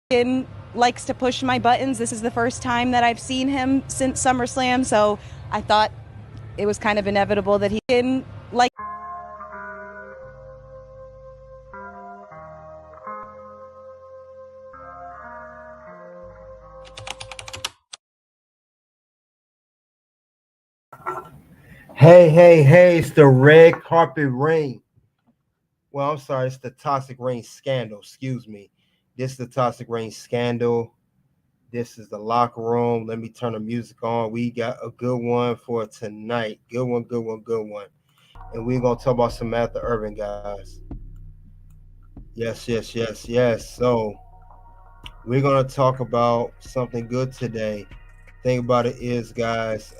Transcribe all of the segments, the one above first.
likes to push my buttons. This is the first time that I've seen him since SummerSlam, so I thought it was kind of inevitable that he didn't like. Hey, it's the red carpet ring. Well, I'm sorry, it's the toxic rain scandal. Excuse me. This is the toxic rain scandal. This is the locker room. Let me turn the music on. We got a good one for tonight. Good one. And we're going to talk about Samantha Irvin, guys. Yes. So, we're going to talk about something good today. Thing about it is, guys,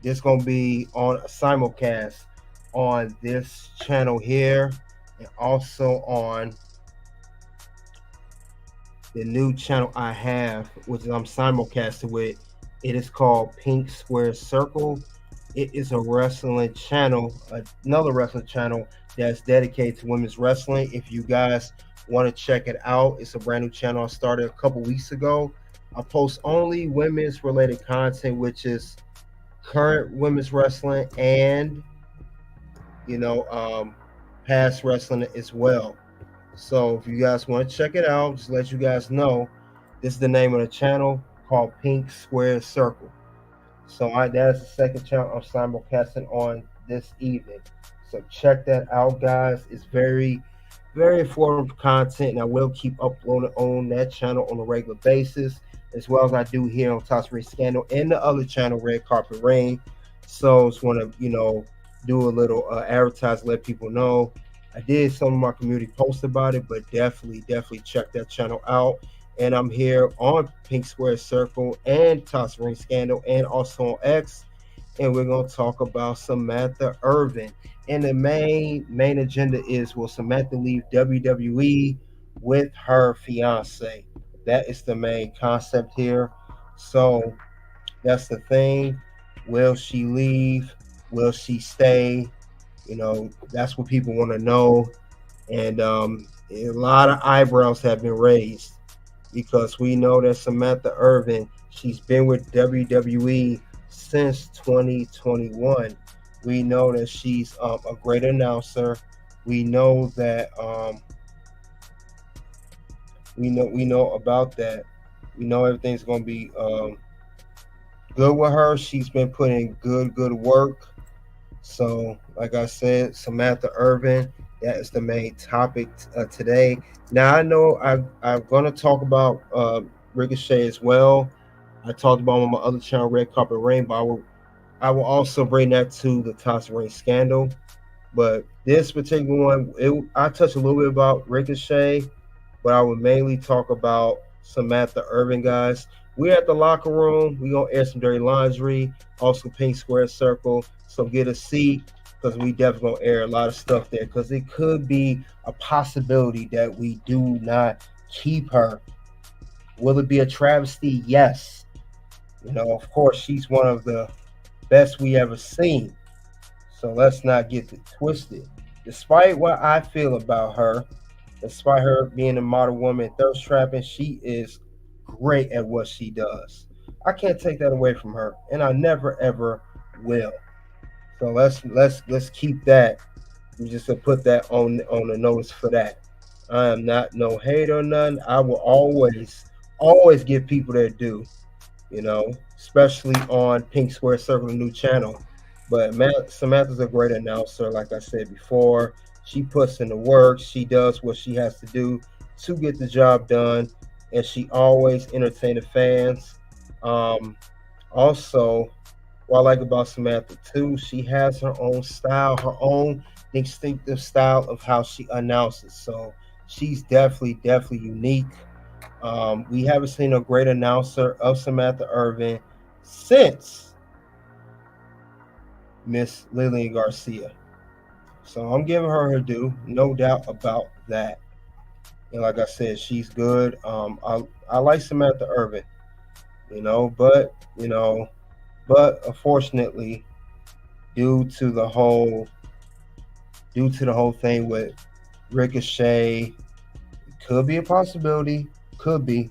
this gonna be on a simulcast on this channel here, and also on the new channel I have, which I'm simulcasting with. It is called Pink Square Circle. It is a wrestling channel, another wrestling channel that's dedicated to women's wrestling. If you guys want to check it out, it's a brand new channel I started a couple weeks ago. I post only women's related content, which is current women's wrestling and past wrestling as well. So if you guys want to check it out, just let you guys know, this is the name of the channel, called Pink Square Circle. So that is the second channel I'm simulcasting on this evening. So check that out, guys. It's very, very informative content, and I will keep uploading on that channel on a regular basis, as well as I do here on Toss Ring Scandal and the other channel, Red Carpet Rain. So just want to, do a little advertise, let people know. I did some of my community posts about it, but definitely check that channel out. And I'm here on Pink Square Circle and Toss Ring Scandal, and also on X. And we're gonna talk about Samantha Irvin. And the main agenda is, will Samantha leave WWE with her fiance? That is the main concept here. So that's the thing. Will she leave? Will she stay? That's what people want to know. And a lot of eyebrows have been raised because we know that Samantha Irvin, she's been with WWE since 2021. We know that she's a great announcer. We know that we know about that. We know everything's going to be good with her. She's been putting good work. So, like I said, Samantha Irvin, that is the main topic today. Now, I know I'm going to talk about Ricochet as well. I talked about on my other channel, Red Carpet Rain, but I will also bring that to the Toxic Rain scandal. But this particular one, I touched a little bit about Ricochet, but I would mainly talk about Samantha Irvin, guys. We're at the locker room. We're going to air some dirty laundry, also Pink Square Circle. So get a seat, because we definitely going to air a lot of stuff there, because it could be a possibility that we do not keep her. Will it be a travesty? Yes. Of course, she's one of the best we ever seen. So let's not get it twisted. Despite what I feel about her, despite her being a model woman, thirst trapping, she is great at what she does. I can't take that away from her, and I never ever will. So let's keep that. We just put that on the notice for that. I am not no hater or none. I will always give people their due, especially on Pink Square Circle, the new channel. But Samantha's a great announcer, like I said before. She puts in the work. She does what she has to do to get the job done, and she always entertains the fans. Also, what I like about Samantha too, she has her own style, her own distinctive style of how she announces. So she's definitely unique. We haven't seen a great announcer of Samantha Irvin since Miss Lillian Garcia. So I'm giving her her due, no doubt about that. And like I said, she's good. I like Samantha Irvin, you know, but you know, but unfortunately, due to the whole thing with Ricochet, it could be a possibility could be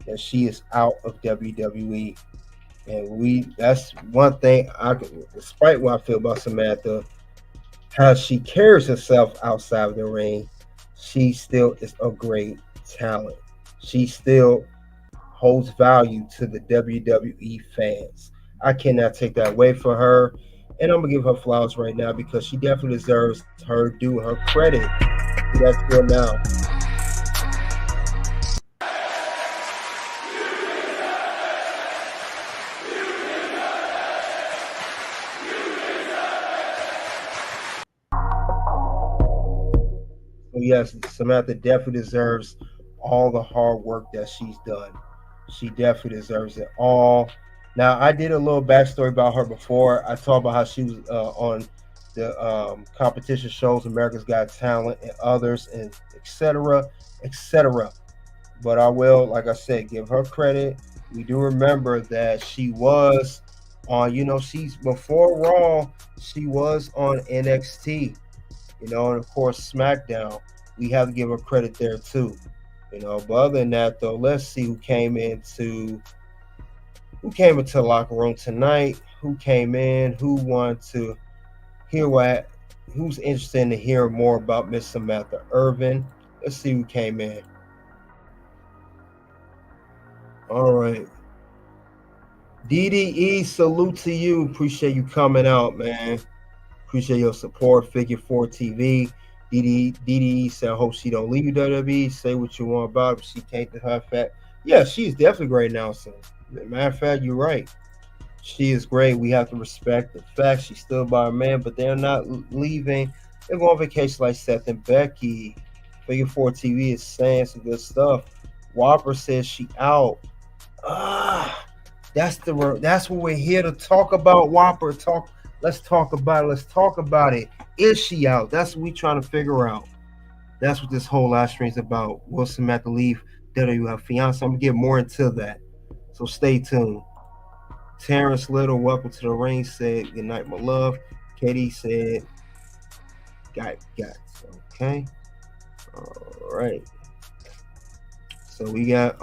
that she is out of WWE. And that's one thing despite what I feel about Samantha, how she carries herself outside of the ring, she still is a great talent. She still holds value to the WWE fans. I cannot take that away from her. And I'm gonna give her flowers right now because she definitely deserves her due, her credit. Do that to her now. So yes, Samantha definitely deserves all the hard work that she's done. She definitely deserves it all. Now, I did a little backstory about her before. I talked about how she was on the competition shows, America's Got Talent, and others, and etc., etc. But I will, like I said, give her credit. We do remember that she was on, she's before Raw, she was on NXT, and of course SmackDown. We have to give her credit there too. But other than that, though, let's see who came into the locker room tonight, who came in, who wanted to hear who's interested in hearing more about Miss Samantha Irvin. Let's see who came in. All right. DDE, salute to you. Appreciate you coming out, man. Appreciate your support. Figure 4 TV. DDE said, I hope she don't leave WWE. Say what you want about it. She can't to her fact. Yeah, she's definitely great now, son. Matter of fact, you're right. She is great. We have to respect the fact she's still by her man, but they're not leaving. They're going on vacation like Seth and Becky. Figure 4 TV is saying some good stuff. Whopper says she out. That's what we're here to talk about. Whopper, let's talk about it. Let's talk about it. Is she out? That's what we're trying to figure out. That's what this whole live stream is about. Will Samantha leave WWE Fiancée? I'm gonna get more into that. So stay tuned. Terrence Little, welcome to the ring, said good night, my love. Katie said got okay. All right. So we got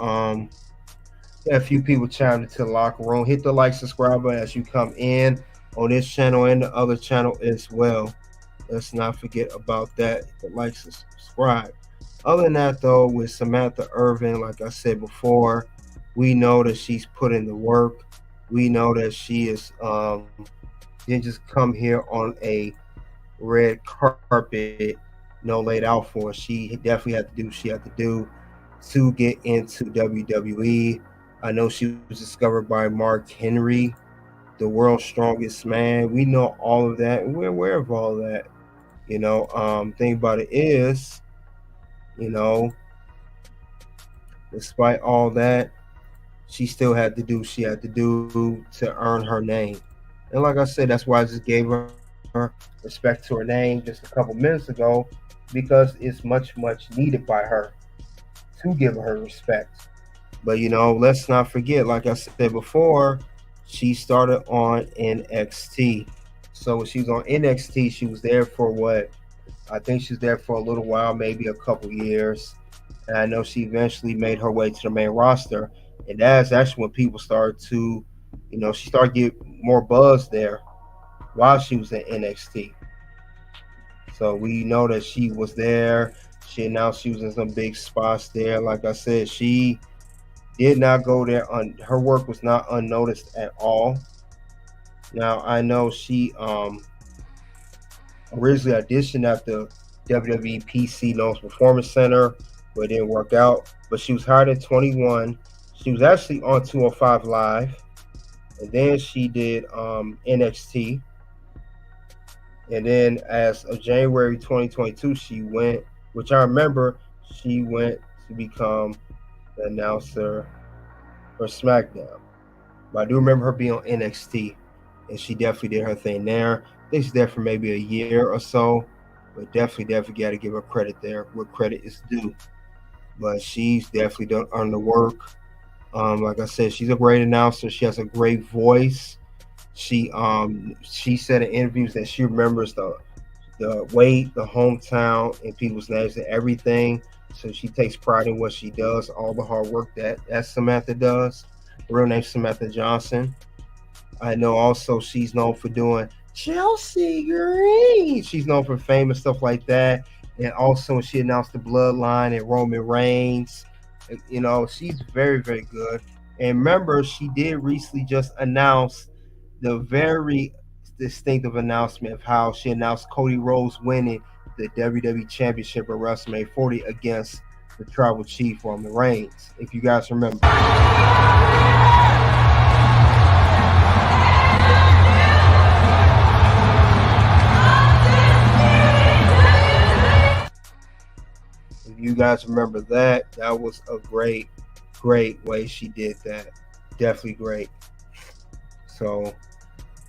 a few people chiming into the locker room. Hit the like, subscribe button as you come in on this channel and the other channel as well. Let's not forget about that. Hit the like, subscribe. Other than that, though, with Samantha Irvin, like I said before, we know that she's put in the work. We know that she is didn't just come here on a red carpet, laid out for her. She definitely had to do what she had to do to get into WWE. I know she was discovered by Mark Henry, the world's strongest man. We know all of that, and we're aware of all of that. Thing about it is, despite all that, she still had to do what she had to do to earn her name. And like I said, that's why I just gave her respect to her name just a couple minutes ago, because it's much, much needed by her to give her respect. But, let's not forget, like I said before, she started on NXT. So when she was on NXT, she was there for what? I think she was there for a little while, maybe a couple years. And I know she eventually made her way to the main roster. And that's actually when people started to, she started getting more buzz there while she was in NXT. So we know that she was there. She announced she was in some big spots there. Like I said, she did not go there. Her work was not unnoticed at all. Now, I know she originally auditioned at the WWE PC Notes Performance Center, but it didn't work out. But she was hired at 21. She was actually on 205 Live. And then she did NXT. And then as of January 2022, she went, which I remember, she went to become the announcer for SmackDown. But I do remember her being on NXT, and she definitely did her thing there. I think she's there for maybe a year or so, but definitely got to give her credit there where credit is due. But she's definitely done earn the work. Like I said, she's a great announcer. She has a great voice. She said in interviews that she remembers the weight, the hometown, and people's names and everything. So she takes pride in what she does, all the hard work that Samantha does. Her real name Samantha Johnson. I know also she's known for doing Chelsea Green. She's known for fame and stuff like that. And also she announced the bloodline and Roman Reigns. You know, she's very, very good. And remember, she did recently just announce the very distinctive announcement of how she announced Cody Rhodes winning the WWE Championship at WrestleMania 40 against the Tribal Chief Roman Reigns, if you guys remember. If you guys remember that, that was a great way she did that. Definitely great. So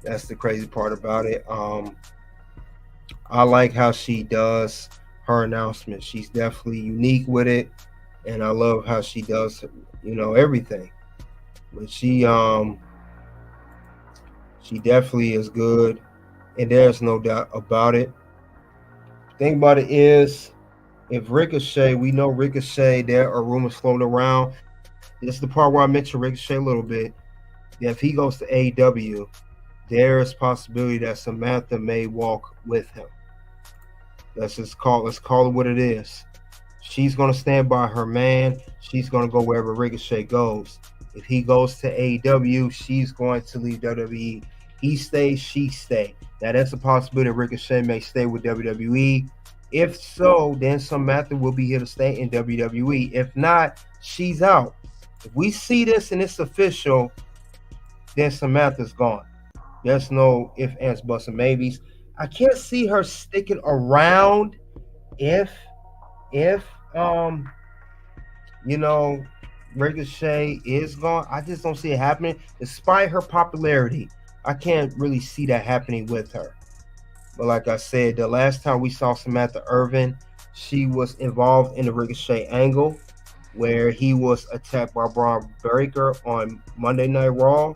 that's the crazy part about it. I like how she does her announcement. She's definitely unique with it, and I love how she does, everything. But she definitely is good, and there's no doubt about it. The thing about it is, if Ricochet, we know Ricochet, there are rumors floating around. This is the part where I mentioned Ricochet a little bit. That if he goes to AEW, there is possibility that Samantha may walk with him. Let's call it what it is. She's gonna stand by her man. She's gonna go wherever Ricochet goes. If he goes to AEW, she's going to leave WWE. He stays, she stay. Now that's a possibility that Ricochet may stay with WWE. If so, then Samantha will be here to stay in WWE. If not, she's out. If we see this and it's official, then Samantha's gone. There's no ifs, ands, buts, and maybes. I can't see her sticking around if Ricochet is gone. I just don't see it happening. Despite her popularity, I can't really see that happening with her. But like I said, the last time we saw Samantha Irvin, she was involved in the Ricochet angle where he was attacked by Braun Breaker on Monday Night Raw.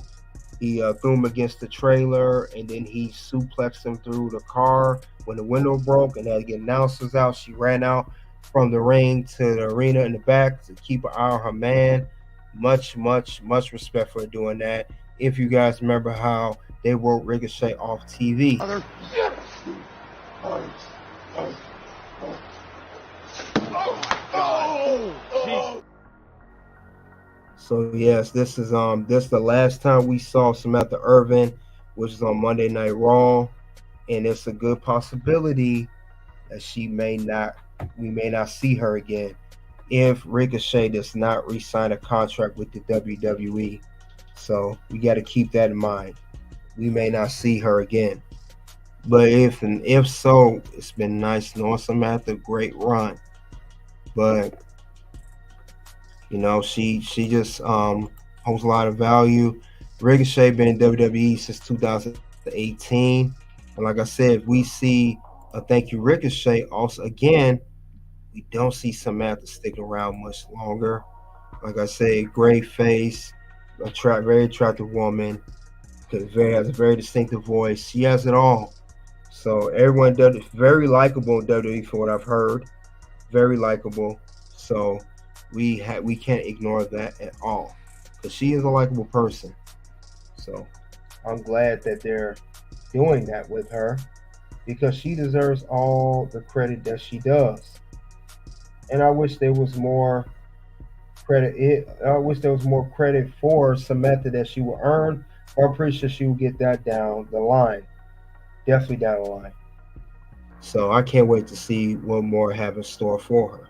He threw him against the trailer, and then he suplexed him through the car when the window broke, and had to get announcers out. She ran out from the ring to the arena in the back to keep an eye on her man. Much respect for doing that. If you guys remember how they wrote Ricochet off TV. So yes, this is the last time we saw Samantha Irvin, which is on Monday Night Raw, and it's a good possibility that we may not see her again if Ricochet does not re-sign a contract with the WWE. So we got to keep that in mind. We may not see her again. But if so, it's been nice knowing Samantha. Great run. But she just holds a lot of value. Ricochet been in WWE since 2018. And like I said, if we see a thank you Ricochet, also again, we don't see Samantha sticking around much longer. Like I said, great face, very attractive woman, has a very distinctive voice. She has it all. So everyone does it. Very likable in WWE from what I've heard. Very likable. So we can't ignore that at all, because she is a likable person. So I'm glad that they're doing that with her, because she deserves all the credit that she does. And I wish there was more credit. I wish there was more credit for Samantha that she will earn. I'm pretty sure she will get that down the line. Definitely down the line. So I can't wait to see what more I have in store for her.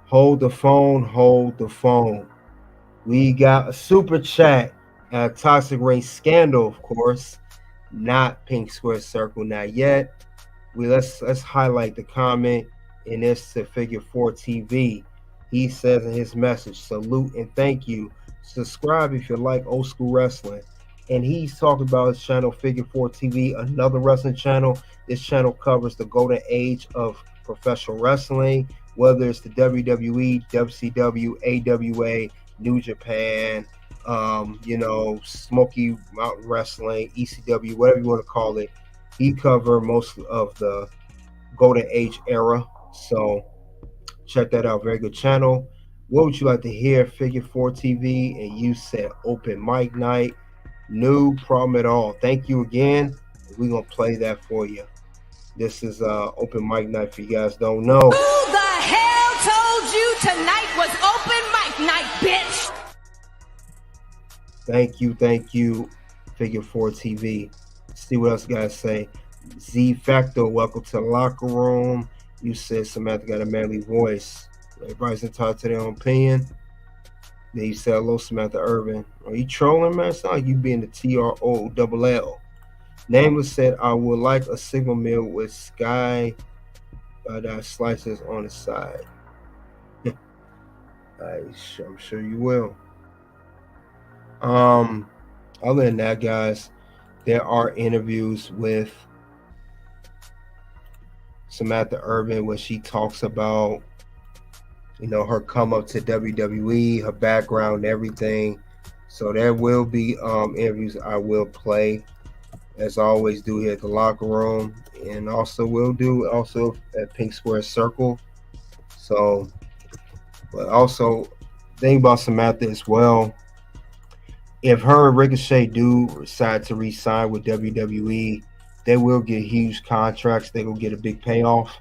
Hold the phone. We got a super chat at Toxic Race Scandal, of course, not Pink Square Circle, not yet. Let's highlight the comment in this to Figure 4 TV. He says in his message, salute and thank you. Subscribe if you like old school wrestling. And he's talking about his channel, Figure 4 TV, another wrestling channel. This channel covers the golden age of professional wrestling, whether it's the WWE, WCW, AWA, New Japan, Smoky Mountain Wrestling, ECW, whatever you want to call it. He covered most of the golden age era. So Check that out. Very good channel. What would you like to hear? Figure 4 TV, and you said open mic night. No problem at all. Thank you again. We're gonna play that for you. This is open mic night. For you guys don't know. Who the hell told you tonight was open mic night, bitch? Thank you, Figure 4 TV. See what else you guys say. Z Factor, welcome to the locker room. You said Samantha got a manly voice. Everybody's entitled to their own opinion. Then you said hello, Samantha Irvin. Are you trolling, man? It's not like you being the TROLL. Nameless said, I would like a single meal with sky slices on the side. I'm sure you will. Other than that, guys, there are interviews with Samantha Irvin where she talks about, her come up to WWE, her background, everything. So there will be interviews I will play, as I always do here at the locker room, and also will do also at Pink Square Circle. So, but also think about Samantha as well. If her and Ricochet do decide to re-sign with WWE, they will get huge contracts. They will get a big payoff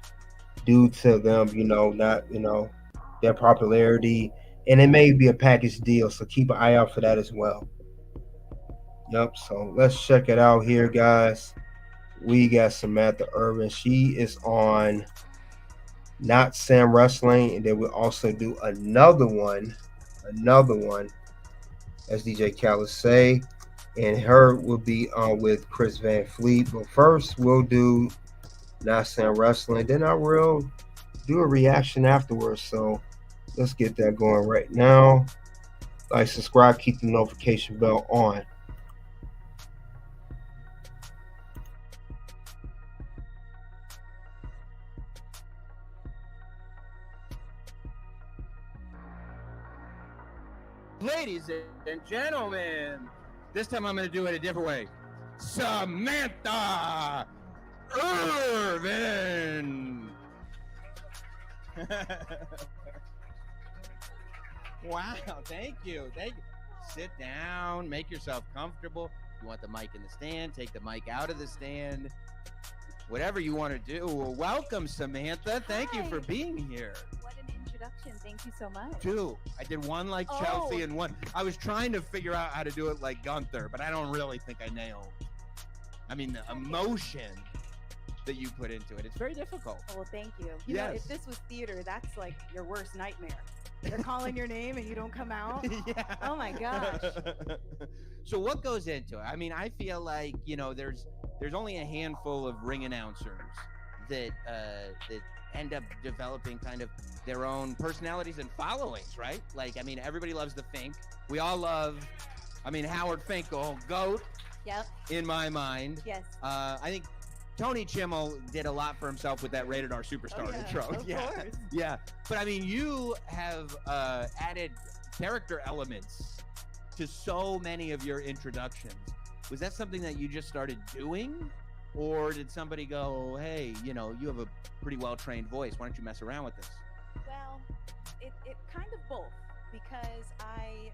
due to them, not, their popularity. And it may be a package deal, so keep an eye out for that as well. Yep, so let's check it out here, guys. We got Samantha Irvin. She is on Not Sam Wrestling, and then we'll also do another one, as DJ Khaled say, and her will be on with Chris Van Fleet. But first, we'll do Not Sam Wrestling. Then I will do a reaction afterwards. So let's get that going right now. Like, subscribe, keep the notification bell on. Ladies and gentlemen, this time I'm going to do it a different way. Samantha Irvin. Wow, thank you. Sit down, make yourself comfortable. You want the mic in the stand, take the mic out of the stand. Whatever you want to do. Well, welcome, Samantha. Thank you for being here. What an introduction. Thank you so much. Two. I did one like Chelsea and one. I was trying to figure out how to do it like Gunther, but I don't really think I nailed. I mean, the emotion that you put into it. It's very difficult. Oh, well, thank you. You know, if this was theater, that's like your worst nightmare. They're calling your name and you don't come out. Yeah. Oh my gosh. So what goes into it? I mean, I feel like, there's only a handful of ring announcers that end up developing kind of their own personalities and followings, right? Like, I mean, everybody loves the Fink. We all love, Howard Finkel, GOAT. Yep. In my mind. Yes. I think Tony Chimmel did a lot for himself with that Rated R Superstar intro. Of course. Yeah. But I mean, you have added character elements to so many of your introductions. Was that something that you just started doing? Or did somebody go, hey, you have a pretty well-trained voice. Why don't you mess around with this? Well, it kind of both, because I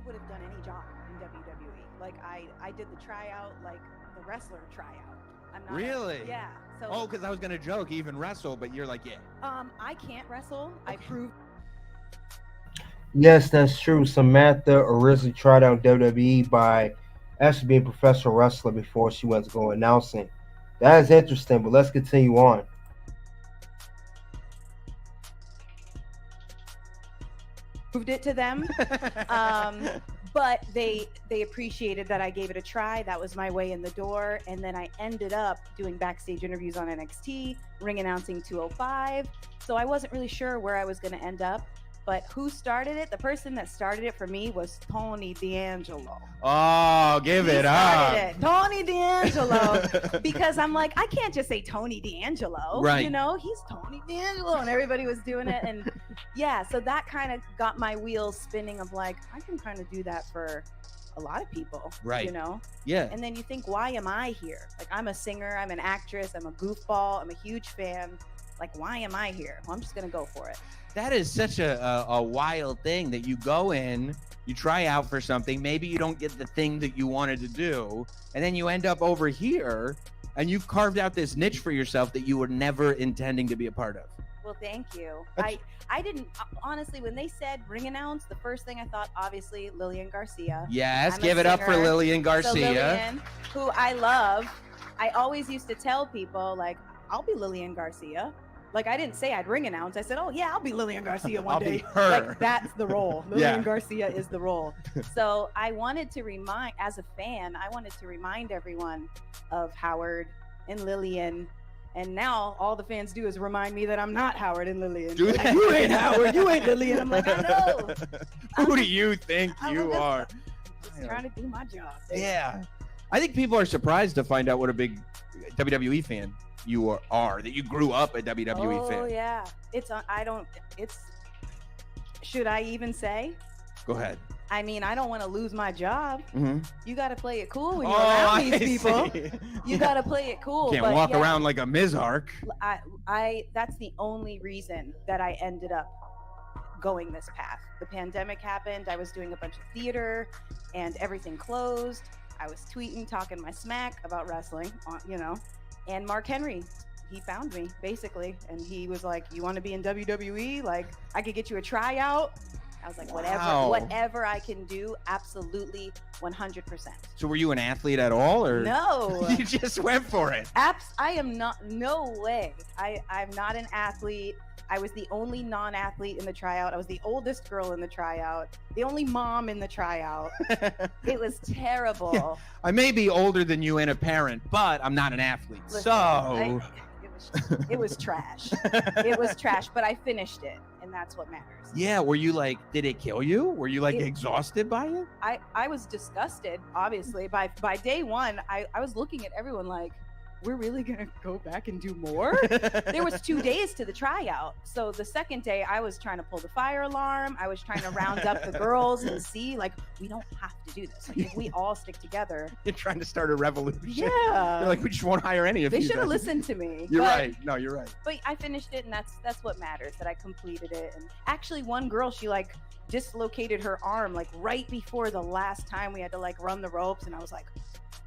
would have done any job in WWE. Like, I did the tryout, like the wrestler tryout. I'm not really? Yeah. So. Oh, because I was gonna joke, even wrestle, but you're like, yeah. I can't wrestle. Okay. I proved. Yes, that's true. Samantha originally tried out WWE by actually being a professional wrestler before she went to go announcing. That is interesting, but let's continue on. Proved it to them. But they appreciated that I gave it a try. That was my way in the door. And then I ended up doing backstage interviews on NXT, ring announcing 205. So I wasn't really sure where I was going to end up. But who started it? The person that started it for me was Tony D'Angelo. Oh, give it up. Tony D'Angelo. Because I'm like, I can't just say Tony D'Angelo. Right. He's Tony D'Angelo. And everybody was doing it. And yeah, so that kind of got my wheels spinning of like, I can kind of do that for a lot of people. Right. Yeah. And then you think, why am I here? Like, I'm a singer, I'm an actress, I'm a goofball, I'm a huge fan. like, why am I here? Well, I'm just gonna go for it. That is such a wild thing that you go in, you try out for something, maybe you don't get the thing that you wanted to do, and then you end up over here and you've carved out this niche for yourself that you were never intending to be a part of. Well, thank you. I didn't, honestly, when they said ring announce, the first thing I thought, obviously, Lillian Garcia. Yes, I'm a give it up for singer. Lillian So Garcia. Lillian, who I love, I always used to tell people, like, I'll be Lillian Garcia. Like, I didn't say I'd ring announce. I said, oh, yeah, I'll be Lillian Garcia one I'll day. be her. Like, that's the role. Lillian Yeah. Garcia is the role. So I wanted to remind, as a fan, I wanted to remind everyone of Howard and Lillian. And now all the fans do is remind me that I'm not Howard and Lillian. Do Like, they? you ain't Howard. You ain't Lillian. I'm like, I know. Who do you think I'm you just- are? Just trying to do my job. Yeah. I think people are surprised to find out what a big WWE fan you are, that you grew up a WWE fan. Oh yeah, should I even say? Go ahead. I mean, I don't want to lose my job. Mm-hmm. You got to play it cool when you're around these people. You got to play it cool. Can't but walk yeah, around like a Mizark. I that's the only reason that I ended up going this path. The pandemic happened. I was doing a bunch of theater and everything closed. I was tweeting, talking my smack about wrestling, you know, and Mark Henry, he found me basically. And he was like, you want to be in WWE? Like, I could get you a tryout. I was like, Wow. whatever I can do, absolutely 100%. So were you an athlete at all, or No. you just went for it? I am not, no way. I'm not an athlete. I was the only non-athlete in the tryout. I was the oldest girl in the tryout, the only mom in the tryout. It was terrible. Yeah. I may be older than you and a parent, but I'm not an athlete. Listen, it was trash. It was trash, but I finished it, and that's what matters. Yeah, were you like, did it kill you? Were you like It- exhausted by it? I was disgusted, obviously. By day one, I was looking at everyone like, we're really gonna go back and do more? There was 2 days to the tryout. So the second day I was trying to pull the fire alarm. I was trying to round up the girls and see, like, we don't have to do this. Like, if we all stick together. You're trying to start a revolution. Yeah. You're like, we just won't hire any of They you should have guys." listened to me. You're But- right. No, you're right. But I finished it, and that's what matters, that I completed it. And actually one girl, she like dislocated her arm like right before the last time we had to like run the ropes, and I was like,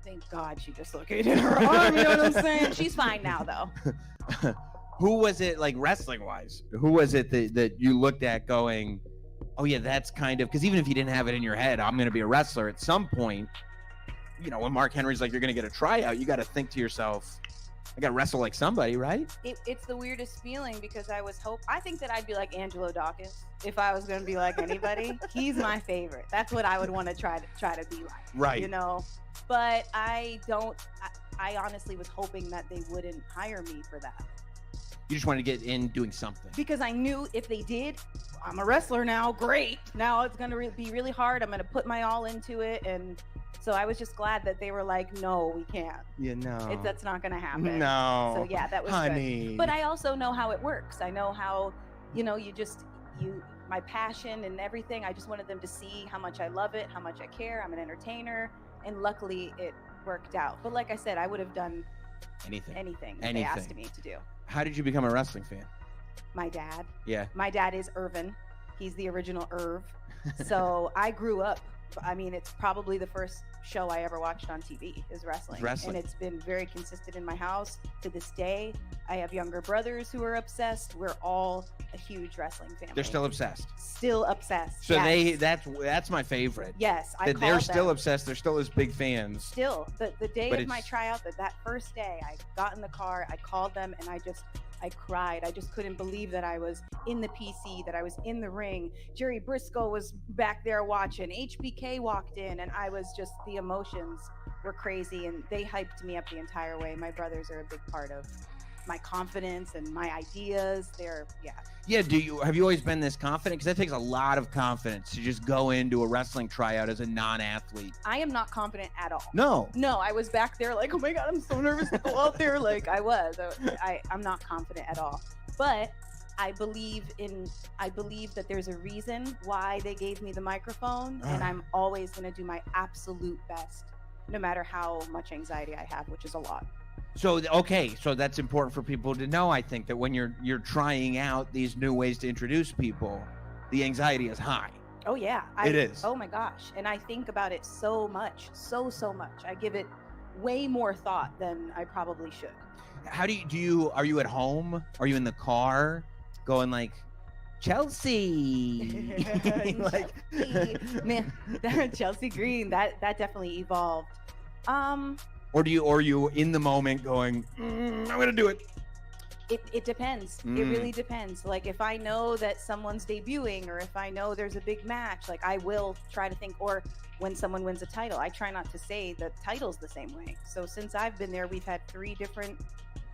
thank God she dislocated her arm, you know what I'm saying? She's fine now though. Who was it, like, wrestling wise? Who was it that you looked at going, oh yeah, that's kind of, because even if you didn't have it in your head, I'm going to be a wrestler at some point, you know, when Mark Henry's like, you're going to get a tryout, you got to think to yourself, I got to wrestle like somebody, right? It's the weirdest feeling because I think that I'd be like Angelo Dawkins if I was going to be like anybody. He's my favorite. That's what I would want to try to be like. Right. You know, but I honestly was hoping that they wouldn't hire me for that. You just wanted to get in doing something. Because I knew if they did, I'm a wrestler now. Great. Now it's going to be really hard. I'm going to put my all into it. And so I was just glad that they were like, no, we can't. You know. That's not going to happen. No. So yeah, that was honey. good. But I also know how it works. I know how, you know, my passion and everything. I just wanted them to see how much I love it, how much I care. I'm an entertainer. And luckily it worked out. But like I said, I would have done anything they asked me to do. How did you become a wrestling fan? My dad. Yeah. My dad is Irvin. He's the original Irv. So I grew up. I mean, it's probably the first show I ever watched on TV is wrestling. And it's been very consistent in my house to this day. I have younger brothers who are obsessed. We're all a huge wrestling family. They're still obsessed. Still obsessed. So yes. that's my favorite. Yes, I That they're called still them. obsessed. They're still as big fans. Still, the day But of my tryout, that first day, I got in the car, I called them, and I cried. I just couldn't believe that I was in the PC, that I was in the ring. Jerry Briscoe was back there watching. HBK walked in, and I was just, the emotions were crazy, and they hyped me up the entire way. My brothers are a big part of my confidence and my ideas. Yeah. Have you always been this confident? Because that takes a lot of confidence to just go into a wrestling tryout as a non-athlete. I am not confident at all. No. I was back there like, oh my God, I'm so nervous to go out there. Like I was. I'm not confident at all. But I believe that there's a reason why they gave me the microphone, and I'm always going to do my absolute best, no matter how much anxiety I have, which is a lot. So okay, so that's important for people to know. I think that when you're trying out these new ways to introduce people, the anxiety is high. Oh yeah, It is. Oh my gosh, and I think about it so much, so much. I give it way more thought than I probably should. How do you are you at home? Are you in the car going like Chelsea? Like Man, Chelsea Green, that definitely evolved. or are you in the moment going, I'm gonna do it? It depends. It really depends. Like if I know that someone's debuting, or if I know there's a big match, like I will try to think. Or when someone wins a title, I try not to say the title's the same way. So since I've been there, we've had 3 different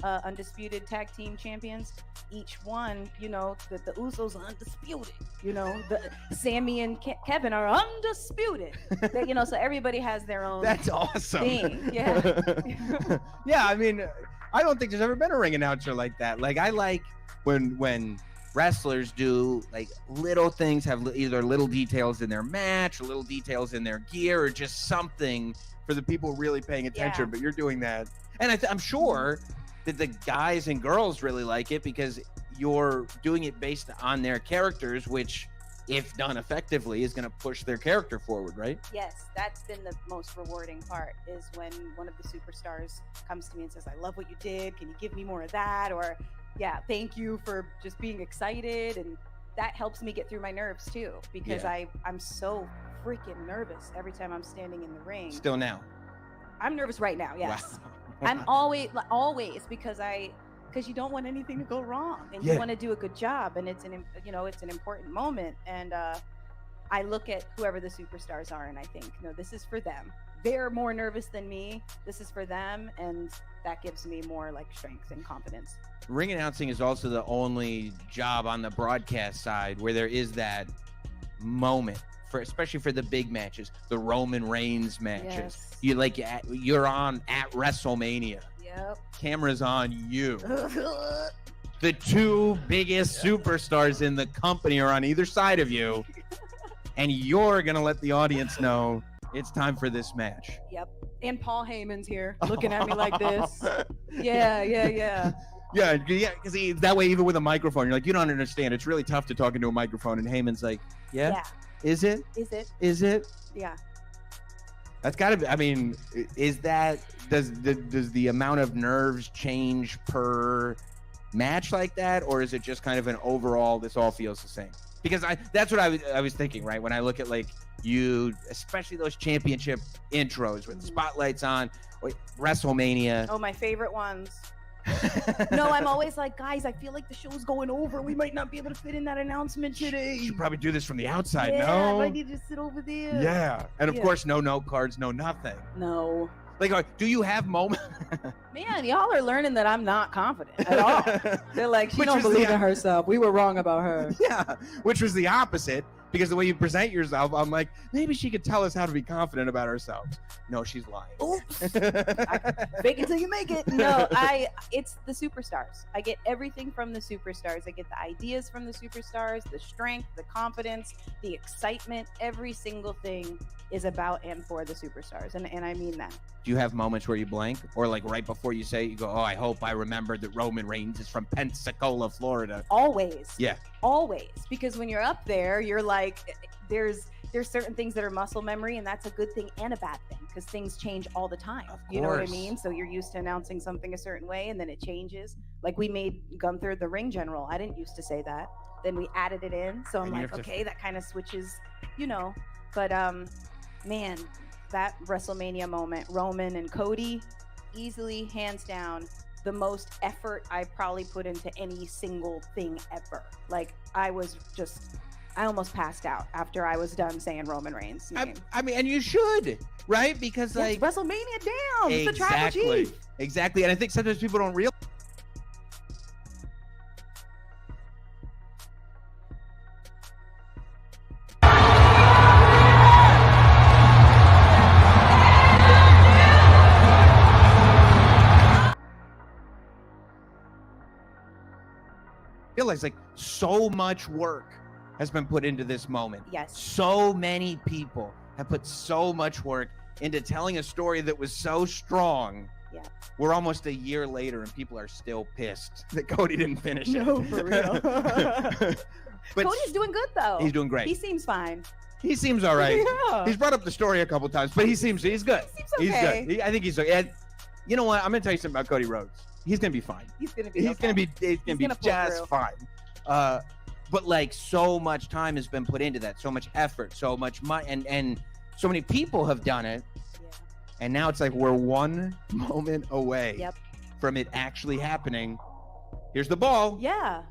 undisputed tag team champions. Each one, you know, the Usos are undisputed. You know, the Sammy and Kevin are undisputed. They, you know, so everybody has their own. That's awesome. Thing. Yeah. Yeah, I mean, I don't think there's ever been a ring announcer like that. Like I like when wrestlers do like little things, have either little details in their match or little details in their gear or just something for the people really paying attention. Yeah. But you're doing that. And I'm sure that the guys and girls really like it because you're doing it based on their characters, which if done effectively is going to push their character forward, right? Yes, that's been the most rewarding part, is when one of the superstars comes to me and says, I love what you did. Can you give me more of that? Or, yeah, thank you for just being excited. And that helps me get through my nerves too, because I'm so freaking nervous every time I'm standing in the ring. Still now. I'm nervous right now, yes. Wow. I'm always because you don't want anything to go wrong, and you want to do a good job, and it's an important moment. And I look at whoever the superstars are, and I think, no, this is for them. They're more nervous than me. This is for them, and that gives me more like strength and confidence. Ring announcing is also the only job on the broadcast side where there is that moment, especially for the big matches, the Roman Reigns matches. Yes. You're on at WrestleMania. Yep. Camera's on you. The 2 biggest superstars in the company are on either side of you, and you're gonna let the audience know it's time for this match. Yep. And Paul Heyman's here, looking at me like this. Yeah. Yeah, because that way, even with a microphone, you're like, you don't understand. It's really tough to talk into a microphone. And Heyman's like, yeah. Is it? Yeah. That's got to be. I mean, does the amount of nerves change per match like that, or is it just kind of an overall? This all feels the same. Because that's what I was thinking, right? When I look at like you, especially those championship intros with the spotlights on, WrestleMania. Oh, my favorite ones. No, I'm always like, guys, I feel like the show's going over. We might not be able to fit in that announcement today. You should probably do this from the outside. Yeah, no, I need to sit over there. Yeah, and of course, no note cards, no nothing. No. Like, do you have moments? Man, y'all are learning that I'm not confident at all. They're like, she don't believe in herself. We were wrong about her. Yeah, which was the opposite. Because the way you present yourself, I'm like, maybe she could tell us how to be confident about ourselves. No, she's lying. Oops. Fake it till you make it. No, it's the superstars. I get everything from the superstars. I get the ideas from the superstars, the strength, the confidence, the excitement. Every single thing is about and for the superstars. And I mean that. Do you have moments where you blank? Or like right before you say it, you go, oh, I hope I remembered that Roman Reigns is from Pensacola, Florida. Always. Yeah. Always. Because when you're up there, you're like, there's certain things that are muscle memory, and that's a good thing and a bad thing, because things change all the time. You know what I mean? So you're used to announcing something a certain way, and then it changes. Like we made Gunther the ring general. I didn't used to say that. Then we added it in. So I'm like, okay, that kind of switches, you know. But man, that WrestleMania moment, Roman and Cody, easily, hands down, the most effort I probably put into any single thing ever. Like I almost passed out after I was done saying Roman Reigns' name. I mean, and you should, right? Because like WrestleMania, damn, it's the tribal chief. Exactly. And I think sometimes people don't realize. Realize like so much work has been put into this moment. Yes. So many people have put so much work into telling a story that was so strong Yeah. We're almost a year later and people are still pissed that Cody didn't finish it. No, for real. But Cody's doing good though. he's doing great. He seems fine. He seems all right. Yeah. He's brought up the story a couple times, but he's good. He seems okay. He's good. I think he's okay. And you know what? I'm gonna tell you something about Cody Rhodes. He's gonna be fine. He's gonna be. He's okay. gonna be Gonna pull just through. fine. But like so much time has been put into that, so much effort, so much money, and so many people have done it. Yeah. And now it's like we're one moment away Yep. from it actually happening. Here's the ball. Yeah.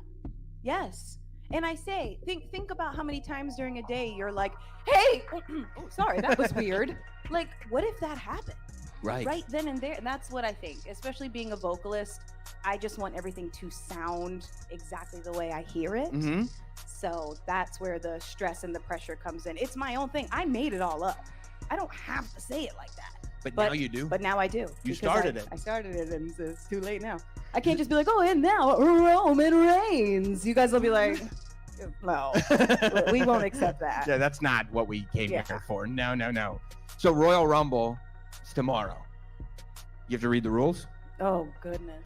Yes. And I say, think about how many times during a day you're like, hey, oh, sorry, that was weird. Like, what if that happened? Right. Right then and there. And that's what I think, especially being a vocalist. I just want everything to sound exactly the way I hear it. Mm-hmm. So that's where the stress and the pressure comes in. It's my own thing. I made it all up. I don't have to say it like that. But now you do. But now I do. You because started it. I started it, and it's too late now. I can't just be like, oh, and now Roman Reigns. You guys will be like, no, we won't accept that. Yeah, that's not what we came Yeah. here for. No. So Royal Rumble is tomorrow. You have to read the rules? Oh, goodness.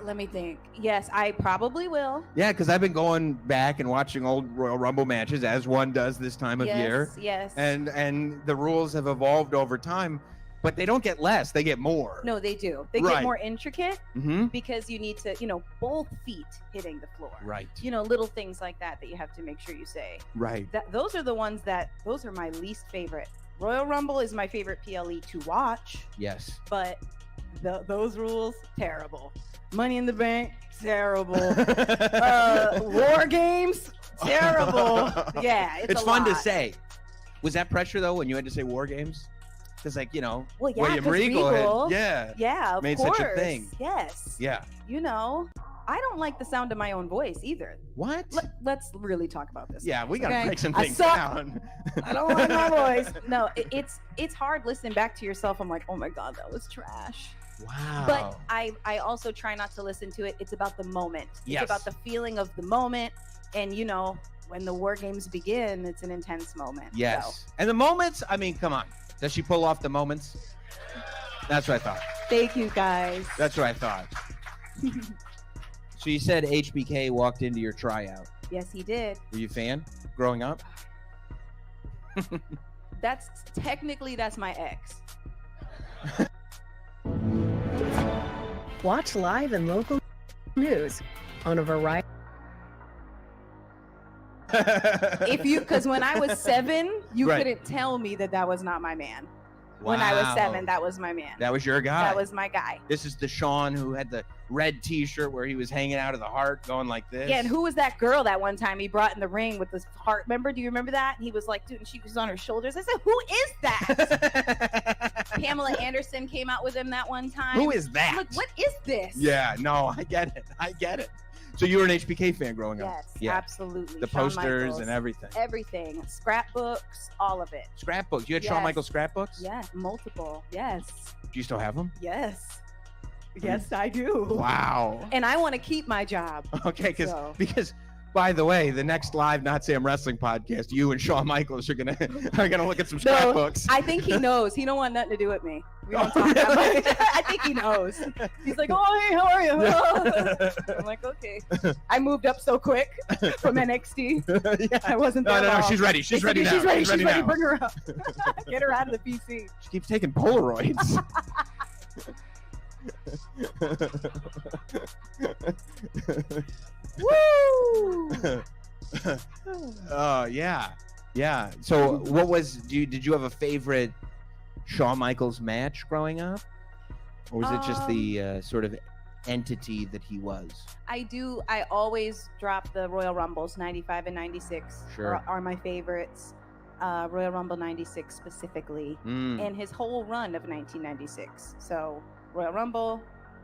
Let me think. Yes, I probably will. Yeah, because I've been going back and watching old Royal Rumble matches, as one does this time of year. Yes. And the rules have evolved over time, but they don't get less, they get more. No, they do. They Right. get more intricate Mm-hmm. because you need to, both feet hitting the floor. Right. Little things like that you have to make sure you say. Right. Those are the ones those are my least favorite. Royal Rumble is my favorite PLE to watch, Yes. but those rules, terrible. Money in the Bank, terrible. War Games, terrible. Yeah, it's fun to lot. say. Was that pressure though when you had to say War Games? Because Well, yeah, William 'cause Regal had, Yeah, of made course. such a thing. Yes. Yeah. I don't like the sound of my own voice either. What? Let's really talk about this. Yeah, we gotta Okay? break some I things suck. down. I don't like my voice. No, it's hard listening back to yourself. I'm like, oh my god, that was trash. Wow. But I also try not to listen to it. It's about the moment. Yes. It's about the feeling of the moment. And when the War Games begin, it's an intense moment. Yes. So, And the moments, I mean, come on. Does she pull off the moments? That's what I thought. thank you guys. That's what I thought. So you said HBK walked into your tryout. Yes, he did. Were you a fan growing up? That's my ex. Watch live and local news on a variety. Because when I was 7, you Right. couldn't tell me that was not my man. When I was 7, that was my man. That was your guy. That was my guy. This is the Sean who had the red T-shirt where he was hanging out of the heart, going like this. Yeah, and who was that girl that one time he brought in the ring with this heart? Remember? Do you remember that? And he was like, dude, and she was on her shoulders. I said, who is that? Pamela Anderson came out with him that one time. Who is that? Look, what is this? Yeah, no, I get it. So you were an HBK fan growing up? Yes, Yeah. absolutely. The Shawn posters Michaels, and everything. everything, scrapbooks, all of it. Scrapbooks. You had Shawn Yes. Michaels scrapbooks? Yeah, multiple. Yes, Do you still have them? yes, yes, I do. Wow. And I want to keep my job. Okay, So- because by the way, the next live Not Sam Wrestling podcast, you and Shawn Michaels are gonna look at some No, scrapbooks. I think he knows. He don't want nothing to do with me. We don't Oh, talk about really? it. I think he knows. He's like, oh, hey, how are you? I'm like, okay. I moved up so quick from NXT. Yeah. I wasn't there No, long. she's ready. She's They said, ready now. She's ready. She's ready. now. Bring her up. Get her out of the PC. She keeps taking Polaroids. Woo! Oh yeah. So did you have a favorite Shawn Michaels match growing up, or was it just the sort of entity that he was? I do. I always drop the Royal Rumbles, 95 and 96 Sure. are my favorites. Royal Rumble 96 specifically, and his whole run of 1996. So Royal Rumble,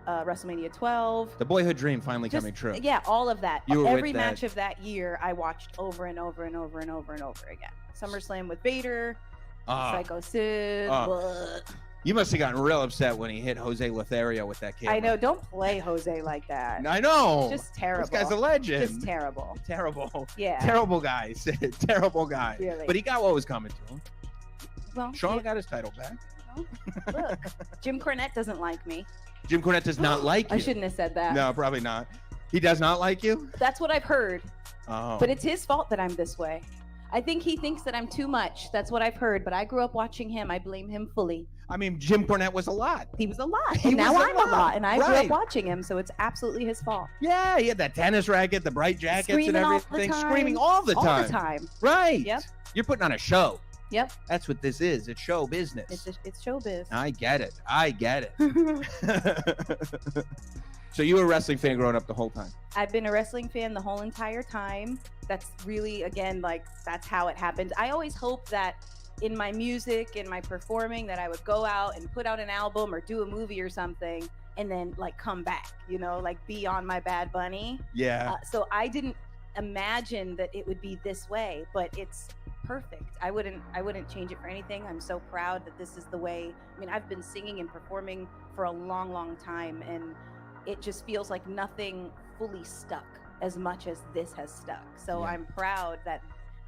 WrestleMania 12. The boyhood dream finally Just- coming true. Yeah, all of that. You were Every with that. match of that year, I watched over and over and over and over and over again. SummerSlam with Vader, Ah, Psycho Sid. Ah. you must have gotten real upset when he hit Jose Lothario with that camera. I know. Don't play Jose like that. I know. Just terrible. This guy's a legend. Just terrible. Terrible. Yeah. Terrible guy, Sid. Terrible guy. Really. But he got what was coming to him. Well, Shawn yeah. got his title back. Look, Jim Cornette doesn't like me. Jim Cornette does not like you. I shouldn't have said that. No, probably not. He does not like you? That's what I've heard. Oh. But it's his fault that I'm this way. I think he thinks that I'm too much. That's what I've heard. But I grew up watching him. I blame him fully. I mean, Jim Cornette was a lot. He was a lot. He And now was a I'm lot. a lot. And I grew Right. up watching him. So it's absolutely his fault. Yeah, he had that tennis racket, the bright jackets Screaming and all the everything. time. Screaming all the time. All the time. Right. Yep. You're putting on a show. Yep. That's what this is. It's show business. It's showbiz. I get it. I get it. So you were a wrestling fan growing up the whole time? I've been a wrestling fan the whole entire time. That's really, again, like, that's how it happened. I always hoped that in my music and my performing that I would go out and put out an album or do a movie or something and then like come back, you know, like be on my Bad Bunny. Yeah. So I didn't imagine that it would be this way, but it's perfect. I wouldn't change it for anything. I'm so proud that this is the way. I mean, I've been singing and performing for a long, long time, and it just feels like nothing fully stuck as much as this has stuck. So Yeah. I'm proud that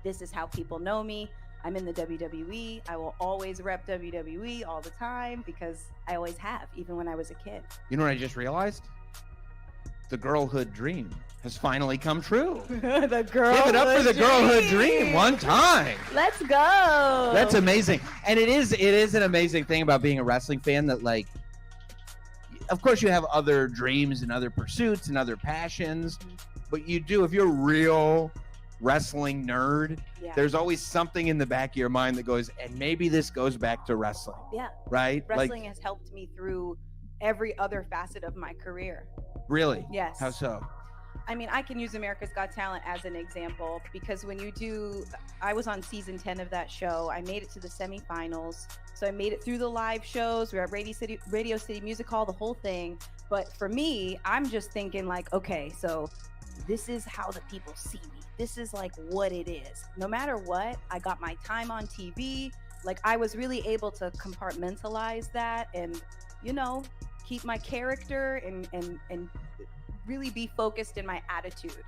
this is how people know me. I'm in the WWE. I will always rep WWE all the time because I always have, even when I was a kid. You know what I just realized? The girlhood dream has finally come true. The girl. Give it up for the girlhood dream one time. Let's go. That's amazing. And it is an amazing thing about being a wrestling fan that, like, of course you have other dreams and other pursuits and other passions, but you do, if you're a real wrestling nerd, Yeah. there's always something in the back of your mind that goes, and maybe this goes back to wrestling. Yeah. Right? Wrestling has helped me through every other facet of my career. Really? Yes. How so? I mean, I can use America's Got Talent as an example because when you do, I was on season 10 of that show. I made it to the semifinals. So I made it through the live shows. We were at Radio City Music Hall, the whole thing. But for me, I'm just thinking like, okay, so this is how the people see me. This is like what it is. No matter what, I got my time on TV. Like I was really able to compartmentalize that and, you know, keep my character and really be focused in my attitude.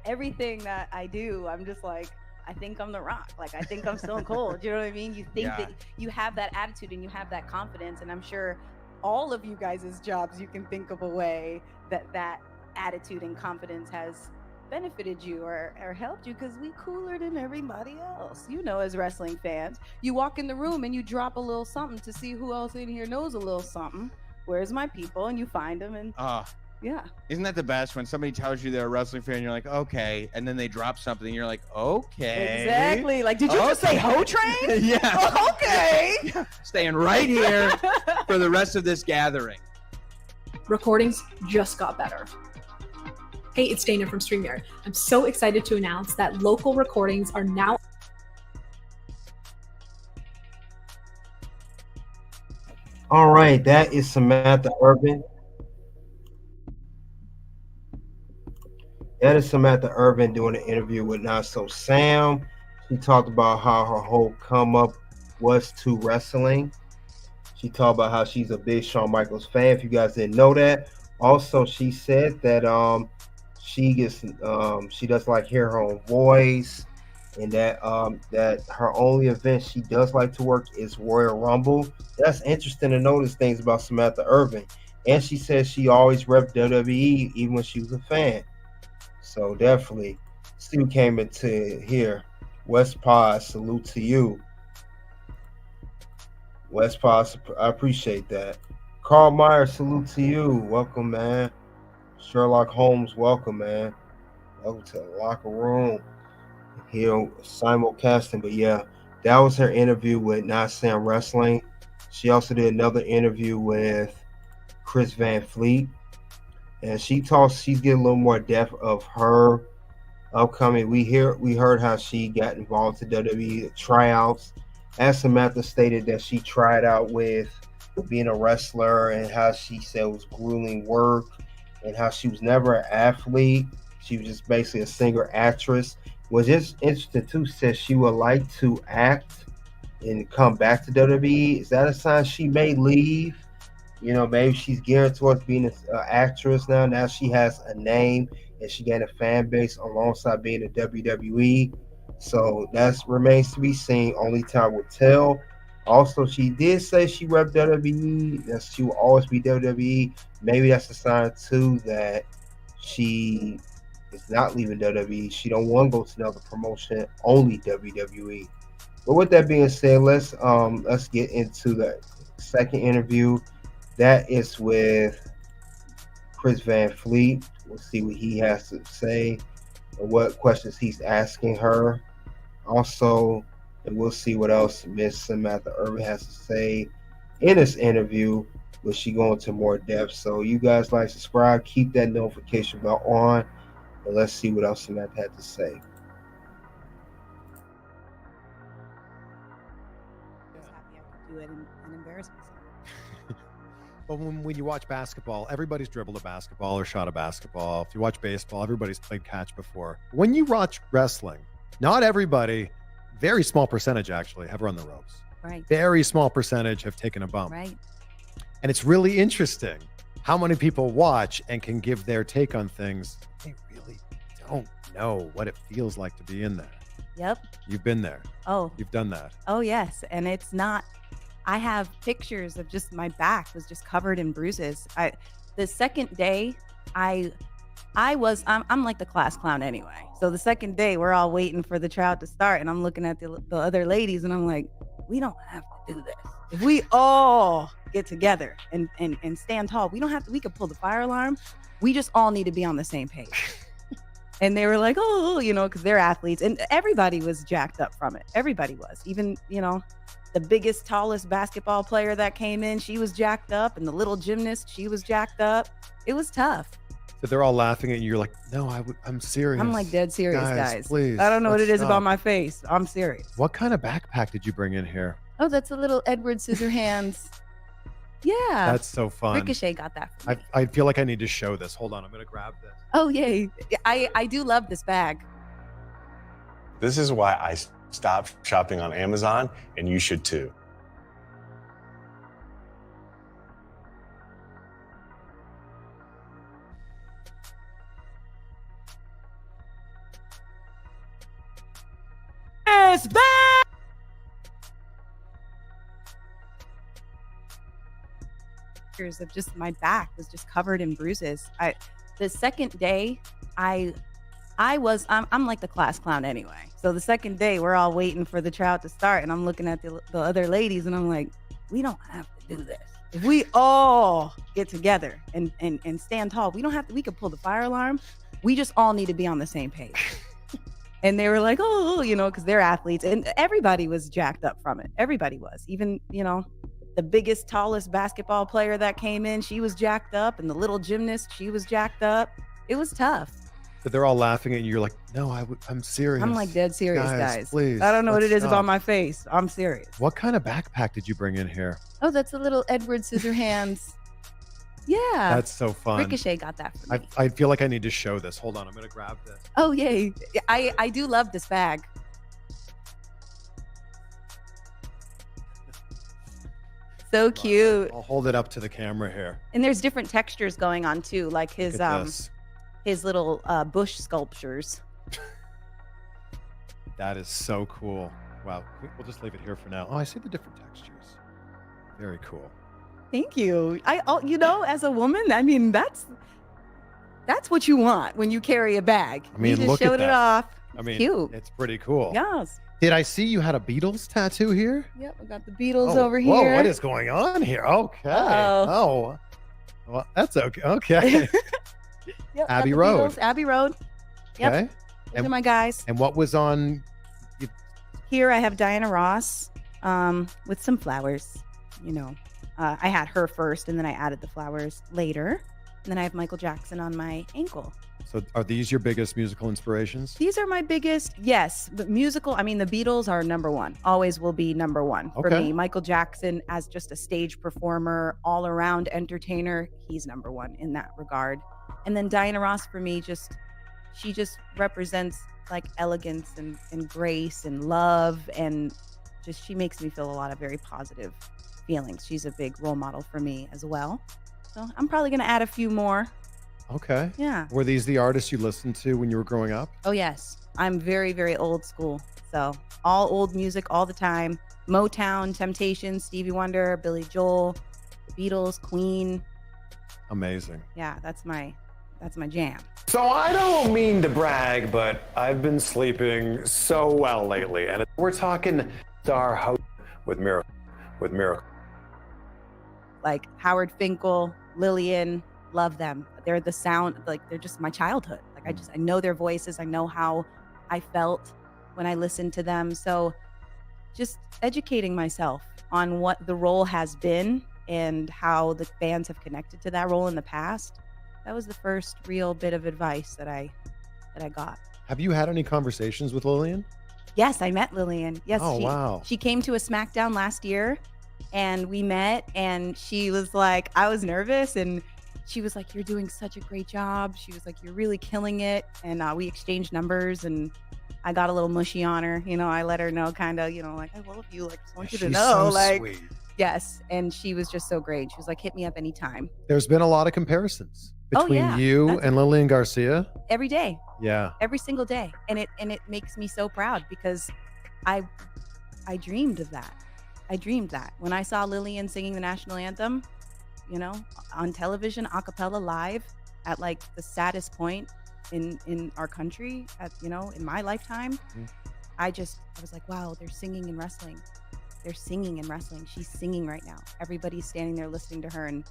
Everything that I do, I'm just like, I think I'm The Rock. Like I think I'm Stone Cold. You know what I mean? You think that you have that attitude and you have that confidence, and I'm sure all of you guys' jobs, you can think of a way that attitude and confidence has benefited you or helped you, because we cooler than everybody else. You know, as wrestling fans, you walk in the room and you drop a little something to see who else in here knows a little something. Where's my people? And you find them, and yeah. Isn't that the best when somebody tells you they're a wrestling fan, you're like, okay, and then they drop something and you're like, okay. Exactly. Like, did you just say Ho Train? Yeah. Okay. Staying right here for the rest of this gathering. Recordings just got better. Hey, it's Dana from StreamYard. I'm so excited to announce that local recordings are now. All right, that is Samantha Irvin. That is Samantha Irvin doing an interview with Not So Sam. She talked about how her whole come up was to wrestling. She talked about how she's a big Shawn Michaels fan, if you guys didn't know that. Also, she said that she doesn't like hear her own voice, and that her only event she does like to work is Royal Rumble. That's interesting to notice things about Samantha Irvin. And she says she always repped WWE even when she was a fan. So definitely, Steve came into here. West Paz, salute to you. West Paz, I appreciate that. Carl Meyer, salute to you. Welcome, man. Sherlock Holmes, welcome, man. Welcome to the locker room. Here, simulcasting. But yeah, that was her interview with Not Sam Wrestling. She also did another interview with Chris Van Fleet. And she's getting a little more depth of her upcoming. We heard how she got involved in WWE tryouts. As Samantha stated that she tried out with being a wrestler and how she said it was grueling work and how she was never an athlete. She was just basically a singer actress. Was just interesting too. Says she would like to act and come back to WWE. Is that a sign she may leave? You know, maybe she's geared towards being an actress now. Now she has a name and she gained a fan base alongside being a WWE. So that remains to be seen. Only time will tell. Also, she did say she rep WWE. That she will always be WWE. Maybe that's a sign too that she is not leaving WWE. She don't want to go to another promotion, only WWE. But with that being said, let's get into the second interview. That is with Chris Van Fleet. We'll see what he has to say and what questions he's asking her. Also, and we'll see what else Miss Samantha Irvin has to say in this interview. Will she go into more depth? So you guys like, subscribe, keep that notification bell on, and let's see what else Samantha had to say. Just happy I could do it and embarrass myself. But when you watch basketball, everybody's dribbled a basketball or shot a basketball. If you watch baseball, everybody's played catch before. When you watch wrestling, not everybody, very small percentage actually, have run the ropes. Right. Very small percentage have taken a bump. Right. And it's really interesting how many people watch and can give their take on things. They really don't know what it feels like to be in there. Yep. You've been there. Oh. You've done that. Oh yes. And it's not. I have pictures of just my back was just covered in bruises. The second day, I'm like the class clown anyway. So the second day, we're all waiting for the tryout to start, and I'm looking at the other ladies, and I'm like, we don't have to do this. If we all get together and stand tall, we don't have to. We could pull the fire alarm. We just all need to be on the same page. And they were like, oh, because they're athletes, and everybody was jacked up from it. Everybody was, even the biggest, tallest basketball player that came in, she was jacked up, and the little gymnast, she was jacked up. It was tough. So they're all laughing at you. You're like, no, I'm serious. I'm like dead serious, guys. Please. I don't know what it is stop. about my face. I'm serious. What kind of backpack did you bring in here? Oh, that's a little Edward Scissorhands. Yeah. That's so fun. Ricochet got that for me. I feel like I need to show this. Hold on, I'm gonna grab this. Oh, yay. I do love this bag. This is why I stopped shopping on Amazon, and you should too. Yes, bag! Pictures of just my back was just covered in bruises. The second day, I'm like the class clown anyway. So the second day, we're all waiting for the tryout to start, and I'm looking at the other ladies, and I'm like, we don't have to do this. If we all get together and stand tall, we don't have to. We could pull the fire alarm. We just all need to be on the same page. And they were like, oh, because they're athletes, and everybody was jacked up from it. Everybody was, even the biggest, tallest basketball player that came in, she was jacked up, and the little gymnast, she was jacked up. It was tough. But they're all laughing at you. You're like, no, I'm serious. I'm like dead serious, guys. Please. I don't know what it is stop. about my face. I'm serious. What kind of backpack did you bring in here? Oh, that's a little Edward Scissorhands. Yeah. That's so fun. Ricochet got that for me. I feel like I need to show this. Hold on, I'm gonna grab this. Oh, yay. I do love this bag. So cute. I'll hold it up to the camera here. And there's different textures going on too, like Look at this. his little bush sculptures. That is so cool. Wow. We'll just leave it here for now. Oh, I see the different textures. Very cool. Thank you. As a woman, I mean, that's what you want when you carry a bag. I mean, you just look at showed it that. off. I mean, Cute. it's pretty cool. Yes. Did I see you had a Beatles tattoo here? Yep, I got the Beatles Oh, over whoa, here. what is going on here? Okay. Uh-oh. Oh. Well, that's okay. Okay. Yep, got Abbey the Road. Beatles, Abbey Road. Yep. Okay. Those are my guys. And what was on? Here I have Diana Ross with some flowers. I had her first, and then I added the flowers later. And then I have Michael Jackson on my ankle. So are these your biggest musical inspirations? These are my biggest, yes. The musical, the Beatles are number one. Always will be number one for Okay. me. Michael Jackson as just a stage performer, all-around entertainer, he's number one in that regard. And then Diana Ross for me, she just represents like elegance and grace and love, and just she makes me feel a lot of very positive feelings. She's a big role model for me as well. So I'm probably going to add a few more Okay. Yeah. Were these the artists you listened to when you were growing up? Oh, yes. I'm very, very old school. So all old music all the time. Motown, Temptations, Stevie Wonder, Billy Joel, the Beatles, Queen. Amazing. Yeah, that's my jam. So I don't mean to brag, but I've been sleeping so well lately, and we're talking star host with Miracle. Like Howard Finkel, Lillian, love them. They're the sound, like they're just my childhood. Like I know their voices. I know how I felt when I listened to them. So just educating myself on what the role has been and how the fans have connected to that role in the past. That was the first real bit of advice that I got. Have you had any conversations with Lillian? Yes, I met Lillian. Yes, Oh, wow. She came to a SmackDown last year and we met, and she was like, I was nervous, and she was like, you're doing such a great job. She was like, you're really killing it. And we exchanged numbers, and I got a little mushy on her. You know, I let her know kind of, you know, like, I love you. Like, just want you to She's know. so like, sweet. yes. And she was just so great. She was like, hit me up anytime. There's been a lot of comparisons Oh, between yeah. you That's- and Lillian Garcia. Every day. Yeah. Every single day. And it makes me so proud because I dreamed of that. I dreamed that. When I saw Lillian singing the national anthem, you know, on television, a cappella live at like the saddest point in our country, at, you know, in my lifetime, I was like, wow, they're singing in wrestling. They're singing in wrestling. She's singing right now. Everybody's standing there listening to her. And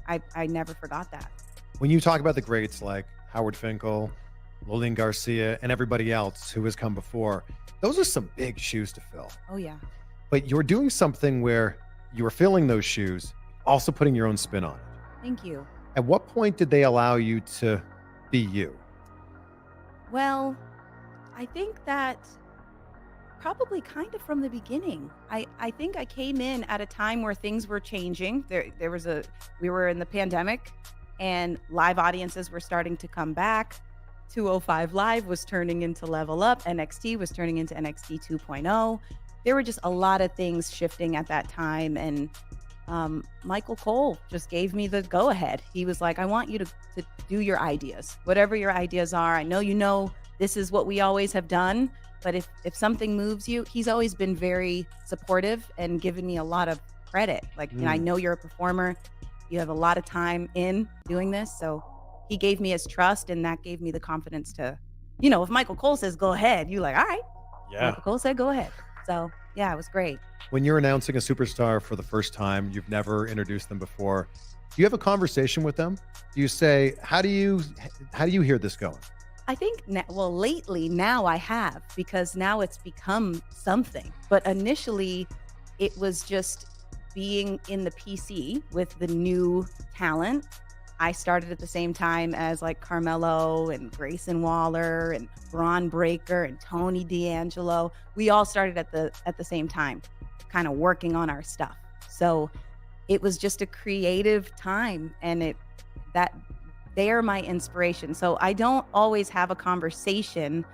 I never forgot that. When you talk about the greats like Howard Finkel, Lillian Garcia, and everybody else who has come before, those are some big shoes to fill. Oh, yeah. But you're doing something where you are filling those shoes, also putting your own spin on it. Thank you. At what point did they allow you to be you? Well, I think that probably kind of from the beginning. I think I came in at a time where things were changing. We were in the pandemic and live audiences were starting to come back. 205 Live was turning into Level Up. NXT was turning into NXT 2.0. There were just a lot of things shifting at that time. And Michael Cole just gave me the go ahead. He was like, I want you to do your ideas, whatever your ideas are. I know this is what we always have done, but if something moves you, he's always been very supportive and given me a lot of credit. Like, you know, I know you're a performer. You have a lot of time in doing this. So he gave me his trust, and that gave me the confidence to, you know, if Michael Cole says, go ahead, you're like, all right. Yeah. Michael Cole said, go ahead. So yeah, it was great. When you're announcing a superstar for the first time, you've never introduced them before. Do you have a conversation with them? Do you say, how do you hear this going? I think, lately now I have, because now it's become something. But initially, it was just being in the PC with the new talent. I started at the same time as like Carmelo and Grayson Waller and Braun Breaker and Tony D'Angelo. We all started at the same time, kind of working on our stuff. So it was just a creative time, and they are my inspiration. So I don't always have a conversation.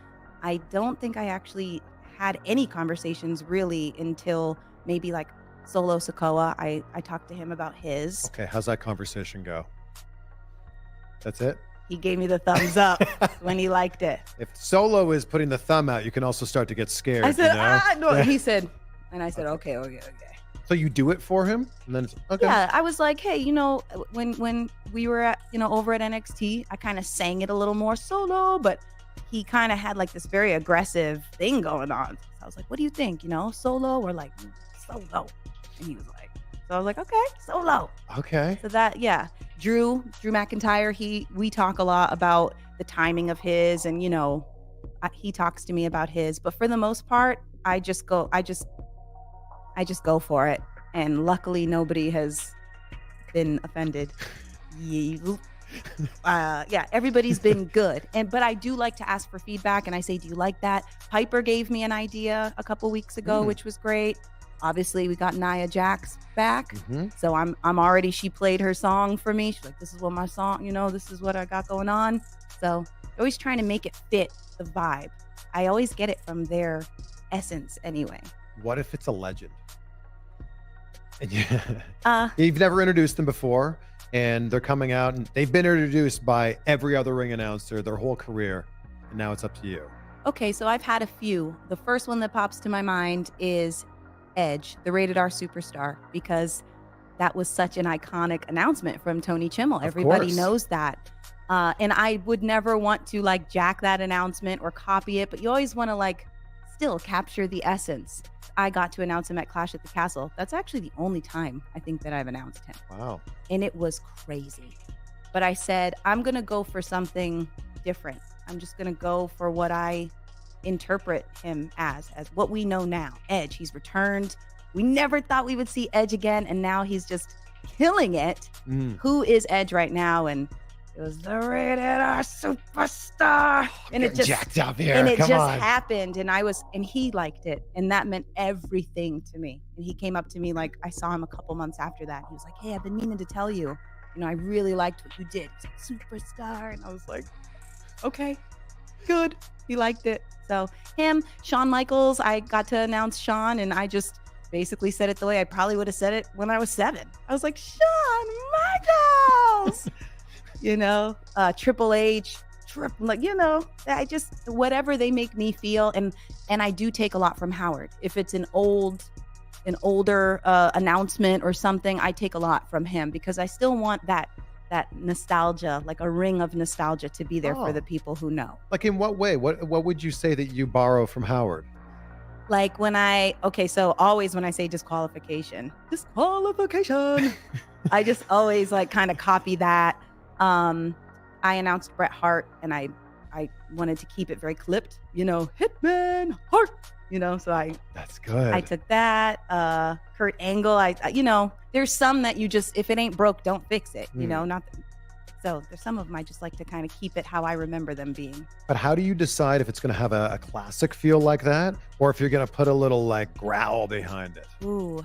I don't think I actually had any conversations really until maybe like Solo Sikoa. I talked to him about his. Okay, how's that conversation go? That's it? He gave me the thumbs up when he liked it. If Solo is putting the thumb out, you can also start to get scared. I said, you know? no. Yeah. He said, and I said, okay. So you do it for him? And then it's okay. Yeah, I was like, hey, you know, when we were at, you know, over at NXT, I kind of sang it a little more Solo, but he kind of had like this very aggressive thing going on. So I was like, what do you think? You know, Solo or like Solo? And he was like, so I was like, okay, Solo. Okay. So that, yeah. Drew McIntyre, we talk a lot about the timing of his, and, you know, he talks to me about his, but for the most part, I just go for it. And luckily nobody has been offended. Yeah, everybody's been good. But I do like to ask for feedback, and I say, do you like that? Piper gave me an idea a couple weeks ago, which was great. Obviously, we got Nia Jax back. So I'm already, she played her song for me. She's like, this is what my song, you know, this is what I got going on. So always trying to make it fit the vibe. I always get it from their essence anyway. What if it's a legend? You've never introduced them before, and they're coming out, and they've been introduced by every other ring announcer their whole career, and now it's up to you. Okay, so I've had a few. The first one that pops to my mind is Edge, the rated R superstar, because that was such an iconic announcement from Tony Chimmel. Everybody course. knows that. And I would never want to like jack that announcement or copy it, but you always want to like still capture the essence. I got to announce him at Clash at the Castle. That's actually the only time I think that I've announced him. Wow. And it was crazy. But I said, I'm going to go for something different. I'm just going to go for what I interpret him as what we know now. Edge, he's returned. We never thought we would see Edge again, and now he's just killing it. Who is Edge right now? And it was the rated R superstar. And it just jacked up here. And it Come just on. happened. And he liked it. And that meant everything to me. And he came up to me like I saw him a couple months after that. He was like, hey, I've been meaning to tell you. You know, I really liked what you did. He's like, superstar. And I was like, okay, good. He liked it. So him, Shawn Michaels, I got to announce Shawn, and I just basically said it the way I probably would have said it when I was 7. I was like, Shawn Michaels, you know, Triple H, like, you know, I just, whatever they make me feel. And I do take a lot from Howard. If it's an older announcement or something, I take a lot from him because I still want that nostalgia, like a ring of nostalgia to be there for the people who know. Like in what way? What would you say that you borrow from Howard? Like so always when I say disqualification, I just always like kind of copy that. I announced Bret Hart, and I wanted to keep it very clipped, you know, Hitman Hart, you know, so that's good. I took that. Kurt Angle, you know, there's some that you just, if it ain't broke, don't fix it, you know, so there's some of them I just like to kind of keep it how I remember them being. But how do you decide if it's going to have a classic feel like that, or if you're going to put a little like growl behind it? Ooh.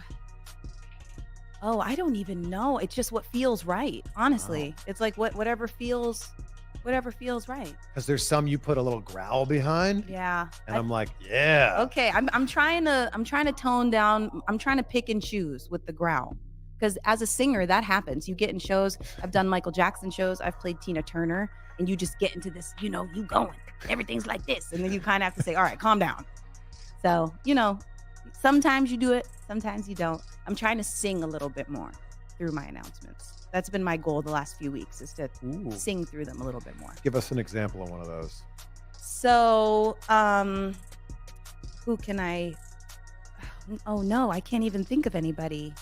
Oh, I don't even know. It's just what feels right. Honestly, it's like whatever feels right. Because there's some you put a little growl behind. Yeah. And I'm like, yeah. Okay, I'm trying to tone down. I'm trying to pick and choose with the growl. Because as a singer, that happens. You get in shows. I've done Michael Jackson shows. I've played Tina Turner. And you just get into this, you know, you going. Everything's like this. And then you kind of have to say, all right, calm down. So, you know, sometimes you do it. Sometimes you don't. I'm trying to sing a little bit more through my announcements. That's been my goal the last few weeks, is to sing through them a little bit more. Give us an example of one of those. So, who can I? Oh, no, I can't even think of anybody.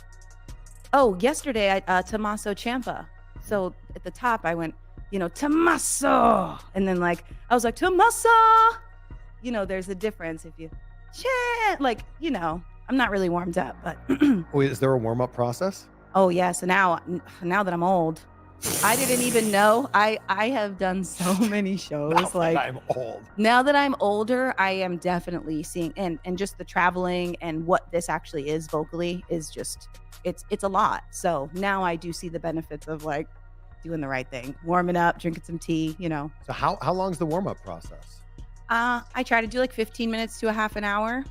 Oh, yesterday, Tommaso Ciampa. So at the top, I went, you know, Tommaso. And then like, I was like, Tommaso. You know, there's a difference if you chant, like, you know, I'm not really warmed up, but. Wait, is there a warm-up process? Oh, yeah. So now that I'm old, I didn't even know. I have done so many shows. I'm old. Now that I'm older, I am definitely seeing, and just the traveling and what this actually is vocally is just, it's a lot. So now I do see the benefits of like doing the right thing, warming up, drinking some tea, you know. So how long's the warm-up process? I try to do like 15 minits to a half an hour.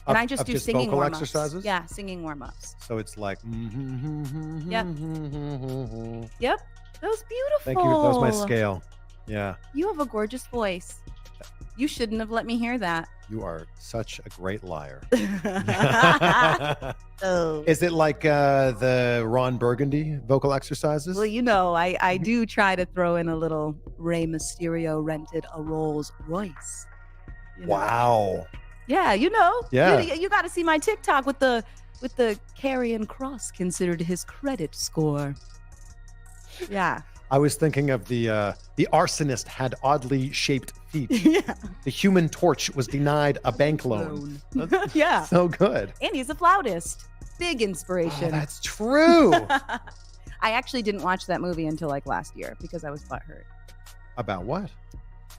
And I just do singing vocal warm-ups. exercises? Yeah, singing warm-ups. So it's like. Yep. Yep. That was beautiful. Thank you. That was my scale. Yeah. You have a gorgeous voice. You shouldn't have let me hear that. You are such a great liar. Oh. Is it like the Ron Burgundy vocal exercises? Well, you know, I do try to throw in a little Rey Mysterio rented a Rolls Royce. You know? Wow. Yeah, you know. Yeah. You got to see my TikTok with the Karrion Kross considered his credit score. Yeah. I was thinking of the arsonist had oddly shaped feet. Yeah. The Human Torch was denied a bank loan. Yeah. So good. And he's a flautist. Big inspiration. Oh, that's true. I actually didn't watch that movie until like last year because I was butthurt. About what?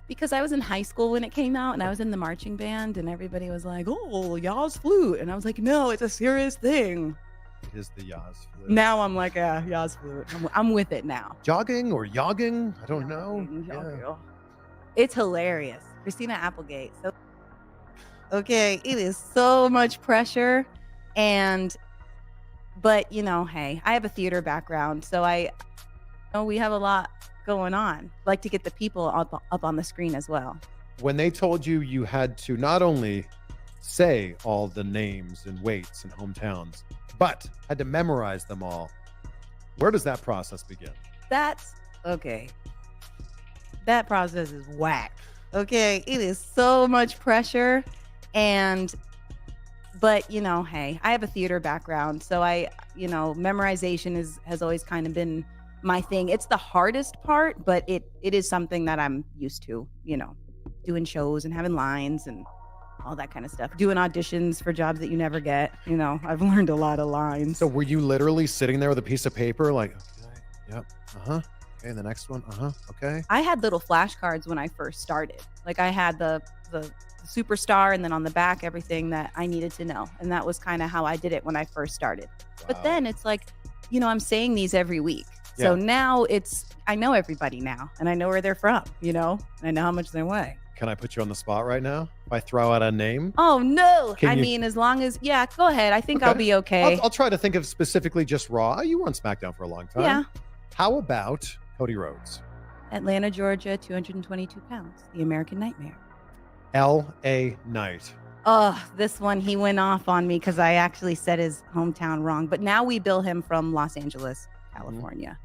Because I was in high school when it came out, and I was in the marching band, and everybody was like, "Oh, Yaw's flute," and I was like, "No, it's a serious thing." It is the Yaz flute. Now I'm like, Yaw's flute. I'm with it now. Jogging or yogging? I don't know. Yeah. It's hilarious. Christina Applegate. So, okay, it is so much pressure, and But you know, hey, I have a theater background, so we have a lot going on. Like to get the people up on the screen as well. When they told you you had to not only say all the names and weights and hometowns, but had to memorize them all, where does that process begin? That's okay. That process is whack. Okay, it is so much pressure, but you know, hey, I have a theater background, so memorization has always kind of been my thing. It's the hardest part, but it is something that I'm used to, doing shows and having lines and all that kind of stuff, doing auditions for jobs that you never get. I've learned a lot of lines. So were you literally sitting there with a piece of paper like, okay, yep, uh-huh, okay, the next one, uh-huh, okay? I had little flashcards when I first started. Like I had the superstar, and then on the back, everything that I needed to know. And that was kind of how I did it when I first started. Wow. But then it's like, I'm saying these every week. So now I know everybody now, and I know where they're from, and I know how much they weigh. Can I put you on the spot right now? If I throw out a name? Oh, no. As long as, go ahead. I think I'll be okay. I'll try to think of specifically just Raw. Oh, you were on SmackDown for a long time. Yeah. How about Cody Rhodes? Atlanta, Georgia, 222 pounds. The American Nightmare. L.A. Knight. Oh, this one, he went off on me because I actually said his hometown wrong. But now we bill him from Los Angeles, California.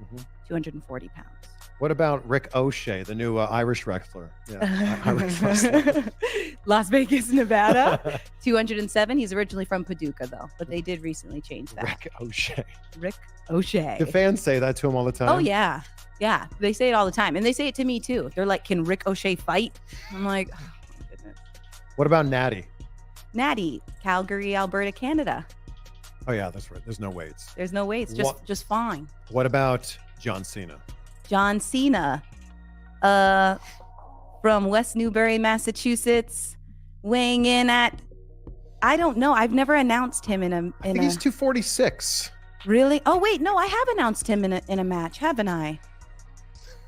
240 pounds. What about Ricochet, the new Irish wrestler? Yeah, Irish wrestler. Las Vegas, Nevada, 207. He's originally from Paducah, though, but they did recently change that. Ricochet. Do fans say that to him all the time? Oh, yeah. Yeah, they say it all the time. And they say it to me, too. They're like, can Ricochet fight? I'm like, oh, my goodness. What about Natty? Natty, Calgary, Alberta, Canada. Oh, yeah, that's right. There's no weights. There's no weights. Just fine. What about John Cena? John Cena, from West Newbury, Massachusetts, weighing in at, I don't know. I've never announced him I think he's 246. Really? Oh, wait. No, I have announced him in a match, haven't I?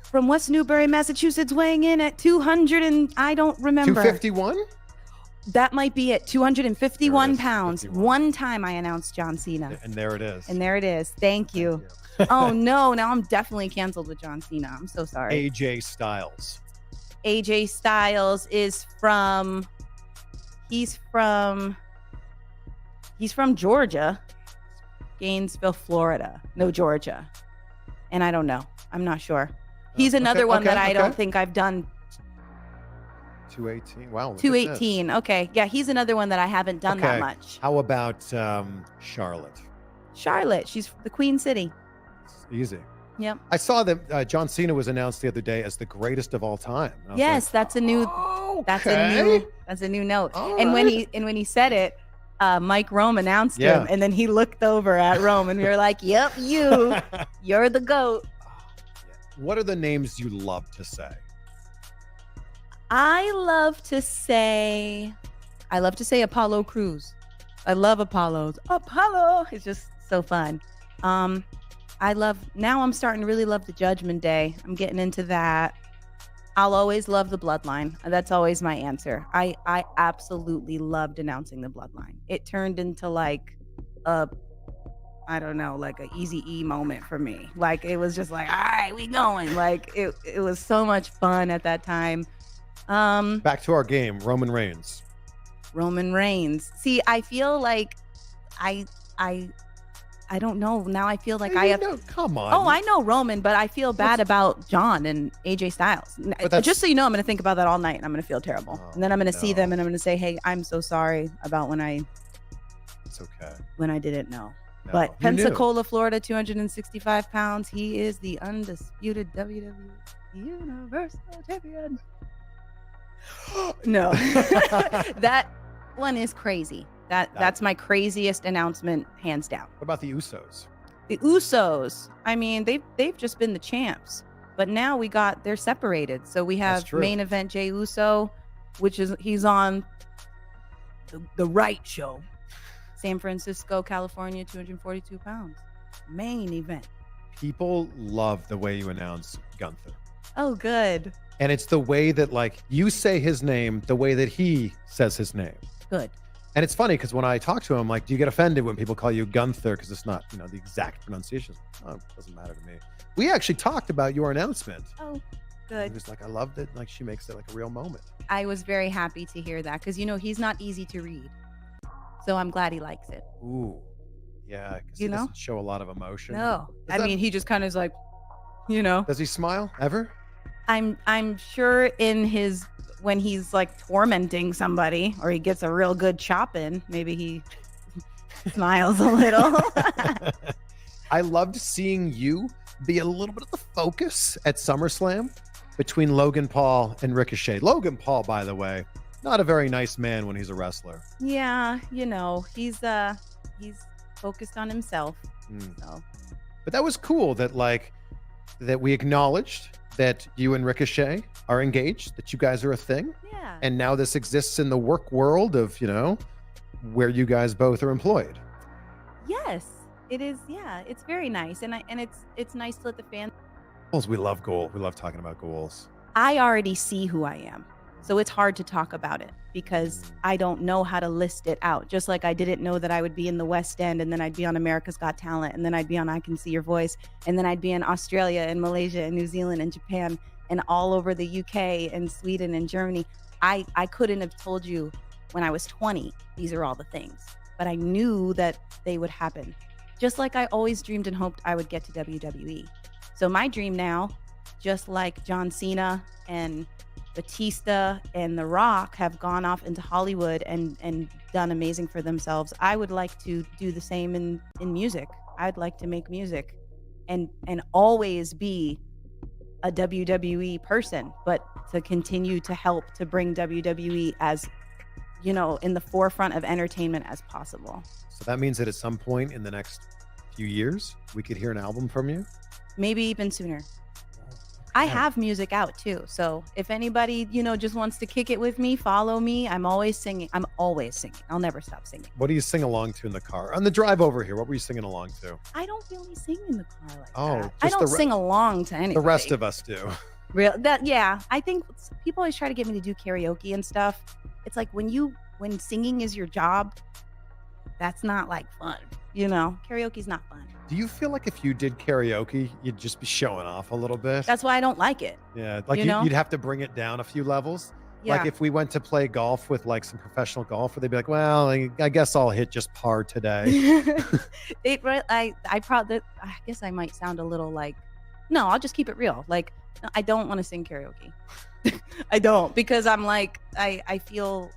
From West Newbury, Massachusetts, weighing in at 200 and I don't remember. 251? That might be it. 251 pounds. 51. One time I announced John Cena. And there it is. Thank you. Oh, no. Now I'm definitely canceled with John Cena. I'm so sorry. AJ Styles. AJ Styles is from... He's from Georgia. Gainesville, Florida. No, Georgia. And I don't know. I'm not sure. He's another one that I don't think I've done. 218. Wow. 218. Okay. Yeah, he's another one that I haven't done that much. How about Charlotte? Charlotte. She's the Queen City. It's easy. Yep. I saw that John Cena was announced the other day as the greatest of all time. Yes, that's a new note. All and right. when he said it, Mike Rome announced him, and then he looked over at Rome, and we were like, "Yep, you're the GOAT." What are the names you love to say? I love to say Apollo Crews. I love Apollos. Apollo is just so fun. Now I'm starting to really love the Judgment Day. I'm getting into that. I'll always love the Bloodline. That's always my answer. I absolutely loved announcing the Bloodline. It turned into like a Easy E moment for me. Like it was just like, all right, we going. Like it was so much fun at that time. Back to our game, Roman Reigns. See, I feel like I don't know. Now I feel like come on. Oh, I know Roman, but I feel bad about John and AJ Styles. Just so you know, I'm going to think about that all night and I'm going to feel terrible. And then I'm going to see them and I'm going to say, hey, I'm so sorry about when I didn't know. No, but Pensacola, Florida, 265 pounds. He is the undisputed WWE Universal Champion. No, that one is crazy. That's my craziest announcement, hands down. What about the Usos? The Usos, I mean, they've just been the champs, but now they're separated. So we have main event Jey Uso, he's on the Right Show. San Francisco, California, 242 pounds. Main event. People love the way you announce Gunther. Oh, good. And it's the way that, like, you say his name the way that he says his name. Good. And it's funny because when I talk to him, like, do you get offended when people call you Gunther? Because it's not, the exact pronunciation. Oh, it doesn't matter to me. We actually talked about your announcement. Oh, He good. was like, I loved it. Like, she makes it like a real moment. I was very happy to hear that because, he's not easy to read. So I'm glad he likes it. Ooh. Yeah. Because You he know? doesn't show a lot of emotion. No. Is that- he just kind of is like, Does he smile ever? I'm sure when he's like tormenting somebody or he gets a real good chop in, maybe he smiles a little. I loved seeing you be a little bit of the focus at SummerSlam between Logan Paul and Ricochet. Logan Paul, by the way, not a very nice man when he's a wrestler. Yeah, he's focused on himself. So But that was cool that that we acknowledged that you and Ricochet are engaged, that you guys are a thing. yeah. And now this exists in the work world of, where you guys both are employed. Yes, it is. Yeah, it's very nice, and it's nice to let the fans. Goals, we love goal. We love talking about goals. I already see who I am, so it's hard to talk about it because I don't know how to list it out. Just like I didn't know that I would be in the West End, and then I'd be on America's Got Talent, and then I'd be on I Can See Your Voice, and then I'd be in Australia and Malaysia and New Zealand and Japan and all over the UK and Sweden and Germany. I couldn't have told you when I was 20, these are all the things, but I knew that they would happen. Just like I always dreamed and hoped I would get to WWE. So my dream now, just like John Cena and Batista and The Rock have gone off into Hollywood and done amazing for themselves, I would like to do the same in music. I'd like to make music and always be a WWE person, but to continue to help to bring WWE as, in the forefront of entertainment as possible. So that means that at some point in the next few years, we could hear an album from you? Maybe even sooner. I have music out too. So if anybody, just wants to kick it with me, follow me. I'm always singing. I'll never stop singing. What do you sing along to in the car? On the drive over here, what were you singing along to? I don't really sing in the car like Oh, that. I don't sing along to anybody. The rest of us do. I think people always try to get me to do karaoke and stuff. It's like when singing is your job, that's not like fun. Karaoke's not fun. Do you feel like if you did karaoke, you'd just be showing off a little bit? That's why I don't like it. Yeah, like you'd have to bring it down a few levels. Yeah. Like if we went to play golf with like some professional golfer, they'd be like, well, I guess I'll hit just par today. I guess I might sound a little like, no, I'll just keep it real. Like, no, I don't want to sing karaoke. I don't, because I'm like, I feel,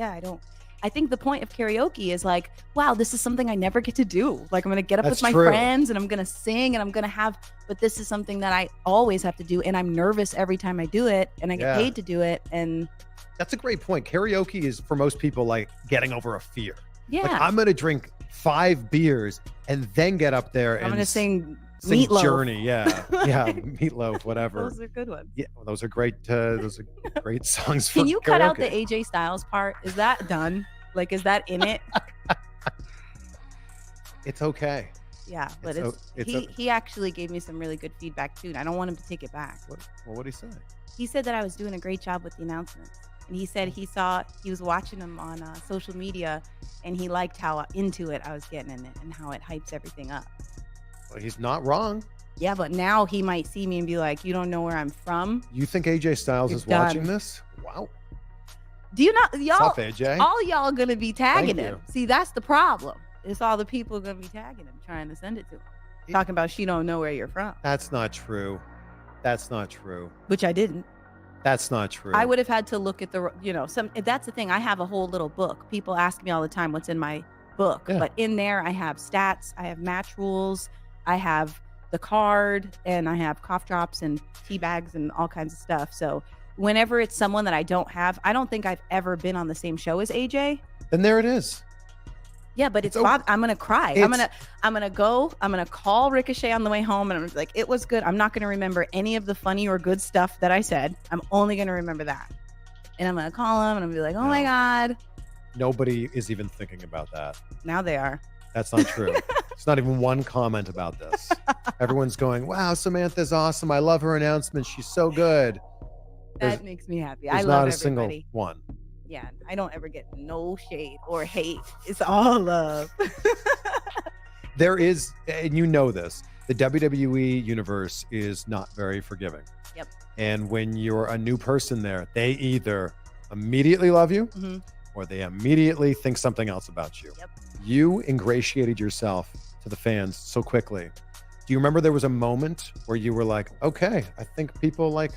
I don't. I think the point of karaoke is like, wow, this is something I never get to do. Like, I'm going to get up with my friends and I'm going to sing and I'm going to but this is something that I always have to do. And I'm nervous every time I do it and I get paid to do it. And that's a great point. Karaoke is for most people like getting over a fear. Yeah. Like, I'm going to drink 5 beers and then get up there and I'm going to sing Meatloaf. Journey. Yeah. Yeah. Meatloaf, whatever. Those are good ones. Yeah. Well, those are great songs. Can you cut out the karaoke. AJ Styles part? Is that done? Like, is that in it? It's okay. Yeah, but he actually gave me some really good feedback too. And I don't want him to take it back. What did he say? He said that I was doing a great job with the announcements. And he said he was watching them on social media and he liked how into it I was getting in it and how it hypes everything up. Well, he's not wrong. Yeah, but now he might see me and be like, you don't know where I'm from? You think AJ Styles is watching this? Wow. Do you not, y'all? What's up, AJ? All y'all gonna be tagging Thank him. you. See, that's the problem. It's all the people gonna be tagging him, trying to send it to him. Talking about she don't know where you're from. That's not true. That's not true. Which I didn't. That's not true. I would have had to look at that's the thing. I have a whole little book. People ask me all the time what's in my book. Yeah. But in there, I have stats, I have match rules, I have the card, and I have cough drops and tea bags and all kinds of stuff. So whenever it's someone that I don't have, I don't think I've ever been on the same show as AJ. Then there it is. Yeah, but I'm gonna cry. I'm gonna call Ricochet on the way home, and I'm like, it was good. I'm not gonna remember any of the funny or good stuff that I said. I'm only gonna remember that. And I'm gonna call him and I'm gonna be like, oh my God. Nobody is even thinking about that. Now they are. That's not true. It's not even one comment about this. Everyone's going, wow, Samantha's awesome. I love her announcement. She's so good. That makes me happy. I There's love not a everybody. single one. yeah, I don't ever get no shade or hate. It's all love. There is, and you know this, the WWE universe is not very forgiving. Yep. And when you're a new person there, they either immediately love you Mm-hmm. or they immediately think something else about you. Yep. You ingratiated yourself to the fans so quickly. Do you remember there was a moment where you were like, okay, I think people like,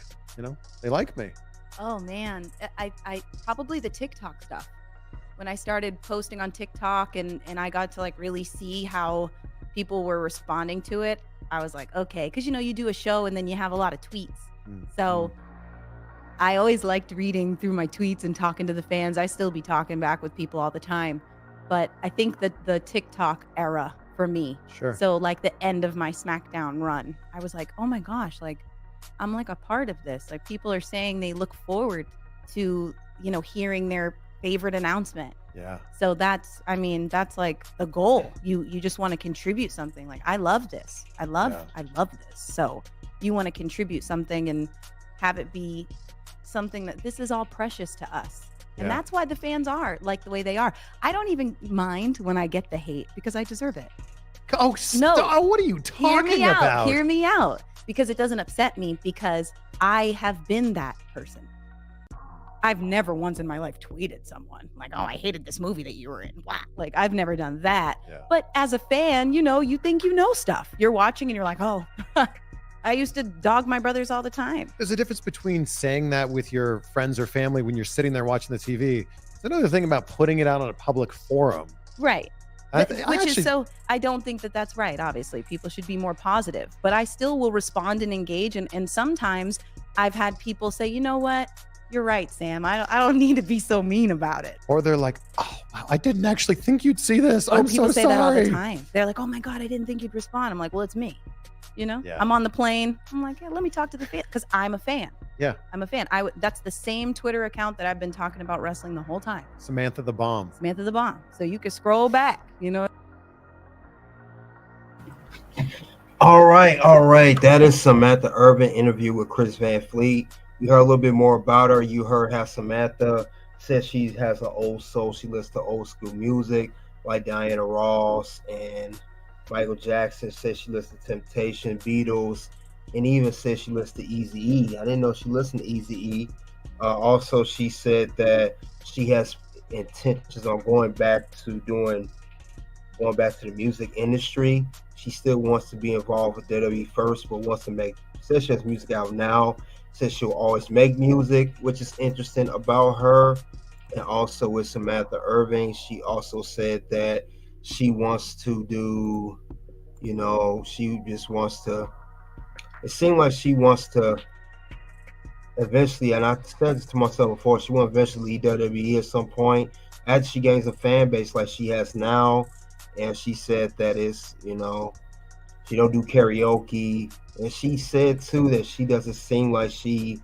they like me? Oh man, I probably the TikTok stuff. When I started posting on TikTok and I got to like really see how people were responding to it, I was like, okay, because you do a show and then you have a lot of tweets. So I always liked reading through my tweets and talking to the fans. I still be talking back with people all the time. But I think that the TikTok era for me. Sure. So like the end of my SmackDown run, I was like, oh my gosh, like I'm like a part of this. Like people are saying they look forward to, hearing their favorite announcement. Yeah. So that's like the goal. You just want to contribute something. Like I love this. I love this. So you want to contribute something and have it be something that this is all precious to us. And that's why the fans are like the way they are. I don't even mind when I get the hate because I deserve it. Oh, no. What are you talking about? Hear me out. Because it doesn't upset me because I have been that person. I've never once in my life tweeted someone like, oh, I hated this movie that you were in. Wow. Like I've never done that. Yeah. But as a fan, you think stuff. You're watching and you're like, oh, I used to dog my brothers all the time. There's a difference between saying that with your friends or family when you're sitting there watching the TV. There's another thing about putting it out on a public forum. Right. I don't think that that's right. Obviously, people should be more positive, but I still will respond and engage. And sometimes I've had people say, you know what? You're right, Sam. I don't need to be so mean about it. Or they're like, oh, wow, I didn't actually think you'd see this. I'm people so say sorry. that all the time. They're like, oh my God, I didn't think you'd respond. I'm like, well, it's me. Yeah. I'm on the plane. I'm like, yeah, let me talk to the fan because I'm a fan. Yeah. I'm a fan. That's the same Twitter account that I've been talking about wrestling the whole time. Samantha the Bomb. Samantha the Bomb. So you can scroll back, All right. That is Samantha Irvin interview with Chris Van Fleet. You heard a little bit more about her. You heard how Samantha says she has an old soul. She listens to old school music like Diana Ross and Michael Jackson. Says she listens to Temptation, Beatles, and even says she listens to Eazy-E. I didn't know she listened to Eazy-E. Also, she said that she has intentions on going back to the music industry. She still wants to be involved with WWE first, but says she has music out now. Says she'll always make music, which is interesting about her. And also with Samantha Irvin, she also said that she wants to do, she just wants to, it seemed like she wants to eventually, and I said this to myself before, she wants to eventually leave WWE at some point after she gains a fan base like she has now. And she said that it's, she don't do karaoke. And she said too that she doesn't seem like she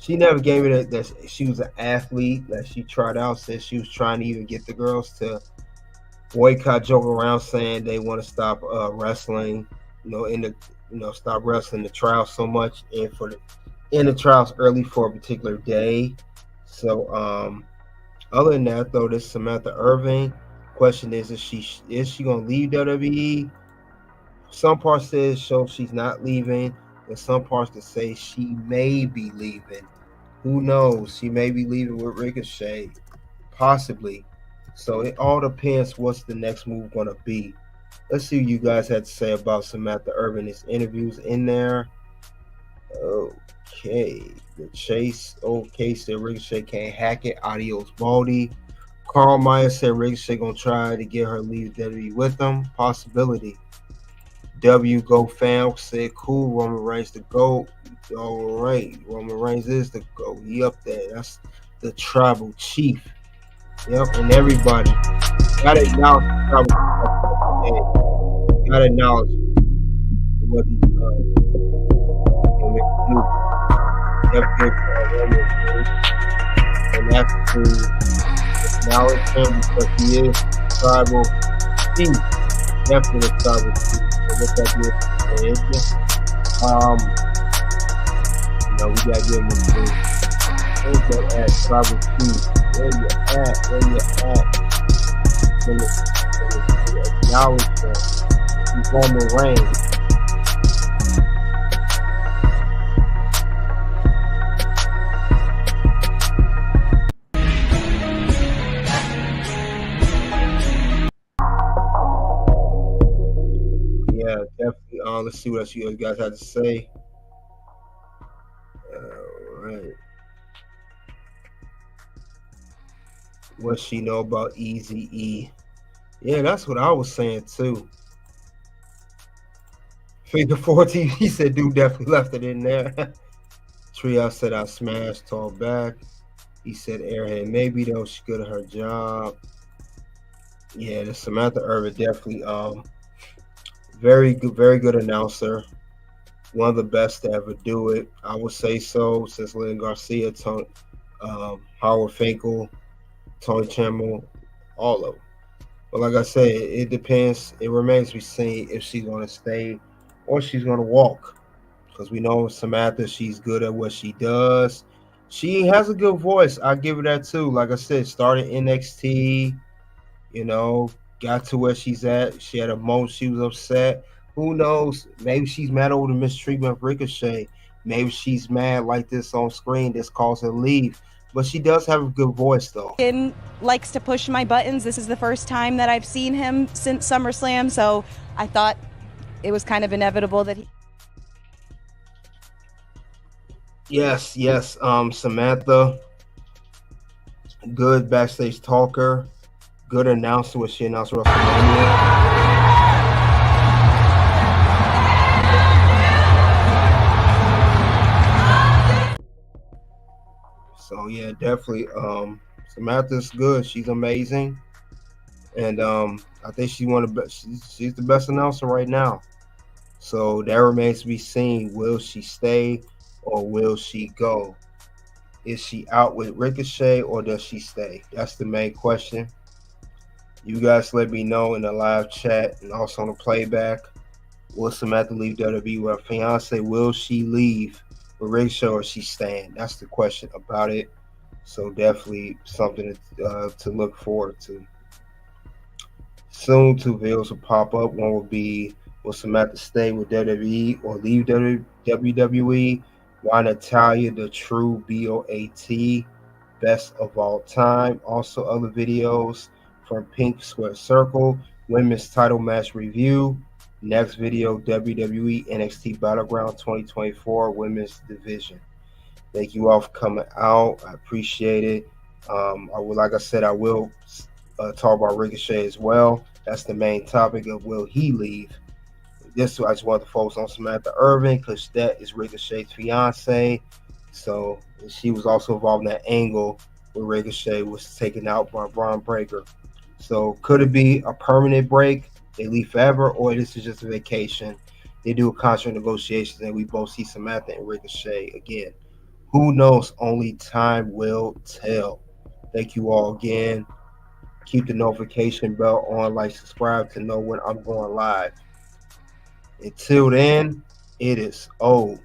never gave it that she was an athlete, that she tried out, said she was trying to even get the girls to boycott, joke around saying they want to stop wrestling, stop wrestling the trials so much and in the trials early for a particular day. So other than that though, this Samantha Irvin question is she gonna leave WWE? Some parts says show she's not leaving, and some parts that say she may be leaving. Who knows? She may be leaving with Ricochet, possibly. So it all depends what's the next move gonna be. Let's see what you guys had to say about Samantha Irvin. His interviews in there. Okay, the Chase. Okay, said Ricochet can't hack it. Adios, Baldy. Carl Meyer said Ricochet gonna try to get her leave WWE with them. Possibility. W Go Fam said cool. Roman Reigns the GOAT. All right, Roman Reigns is the GOAT. He up there. That's the tribal chief. Yep, and everybody gotta acknowledge the tribal chief. Gotta acknowledge what he's done. And that's to acknowledge him because he is tribal chief. Definitely a tribal chief. So what that is, we gotta give him a tribal chief. Where you at? Where you at? Acknowledgement. Keep on the rain. Yeah, definitely. Let's see what else you guys have to say. All right. What she know about Easy E? Yeah, that's what I was saying too. Figure 14, he said, dude definitely left it in there. Tria said, I smashed, talk back. He said, Airhead, maybe though, she's good at her job. Yeah, the Samantha Irvin definitely very good announcer. One of the best to ever do it. I would say so, since Lynn Garcia, Tony, Howard Finkel, Tony Chemmel, all of them. But like I said, it depends. It remains to be seen if she's going to stay or she's going to walk. Because we know Samantha, she's good at what she does. She has a good voice. I give her that too. Like I said, started NXT, got to where she's at. She had a moment she was upset. Who knows? Maybe she's mad over the mistreatment of Ricochet. Maybe she's mad like this on screen. This caused her to leave. But she does have a good voice, though. Likes to push my buttons. This is the first time that I've seen him since SummerSlam, so I thought it was kind of inevitable that he... Yes. Samantha, good backstage talker, good announcer when she announced WrestleMania. So yeah, definitely. Samantha's good. She's amazing, and I think she's one of the best. She's the best announcer right now. So that remains to be seen. Will she stay or will she go? Is she out with Ricochet or does she stay? That's the main question. You guys let me know in the live chat and also on the playback. Will Samantha leave WWE with her fiance? Will she leave with Ricochet or is she staying? That's the question about it. So definitely something to look forward to. Soon, two videos will pop up. One will be, will Samantha stay with WWE or leave WWE? Why Natalia, the true BOAT, best of all time. Also other videos from Pink Square Circle, women's title match review. Next video, WWE NXT Battleground 2024 women's division. Thank you all for coming out. I appreciate it. Like I said, I will talk about Ricochet as well. That's the main topic of will he leave. I just want to focus on Samantha Irvin because that is Ricochet's fiance. So she was also involved in that angle where Ricochet was taken out by Braun Breaker. So could it be a permanent break? They leave forever, or this is just a vacation? They do a contract negotiations and we both see Samantha and Ricochet again. Who knows? Only time will tell. Thank you all again. Keep the notification bell on, like, subscribe to know when I'm going live. Until then, it is OUT.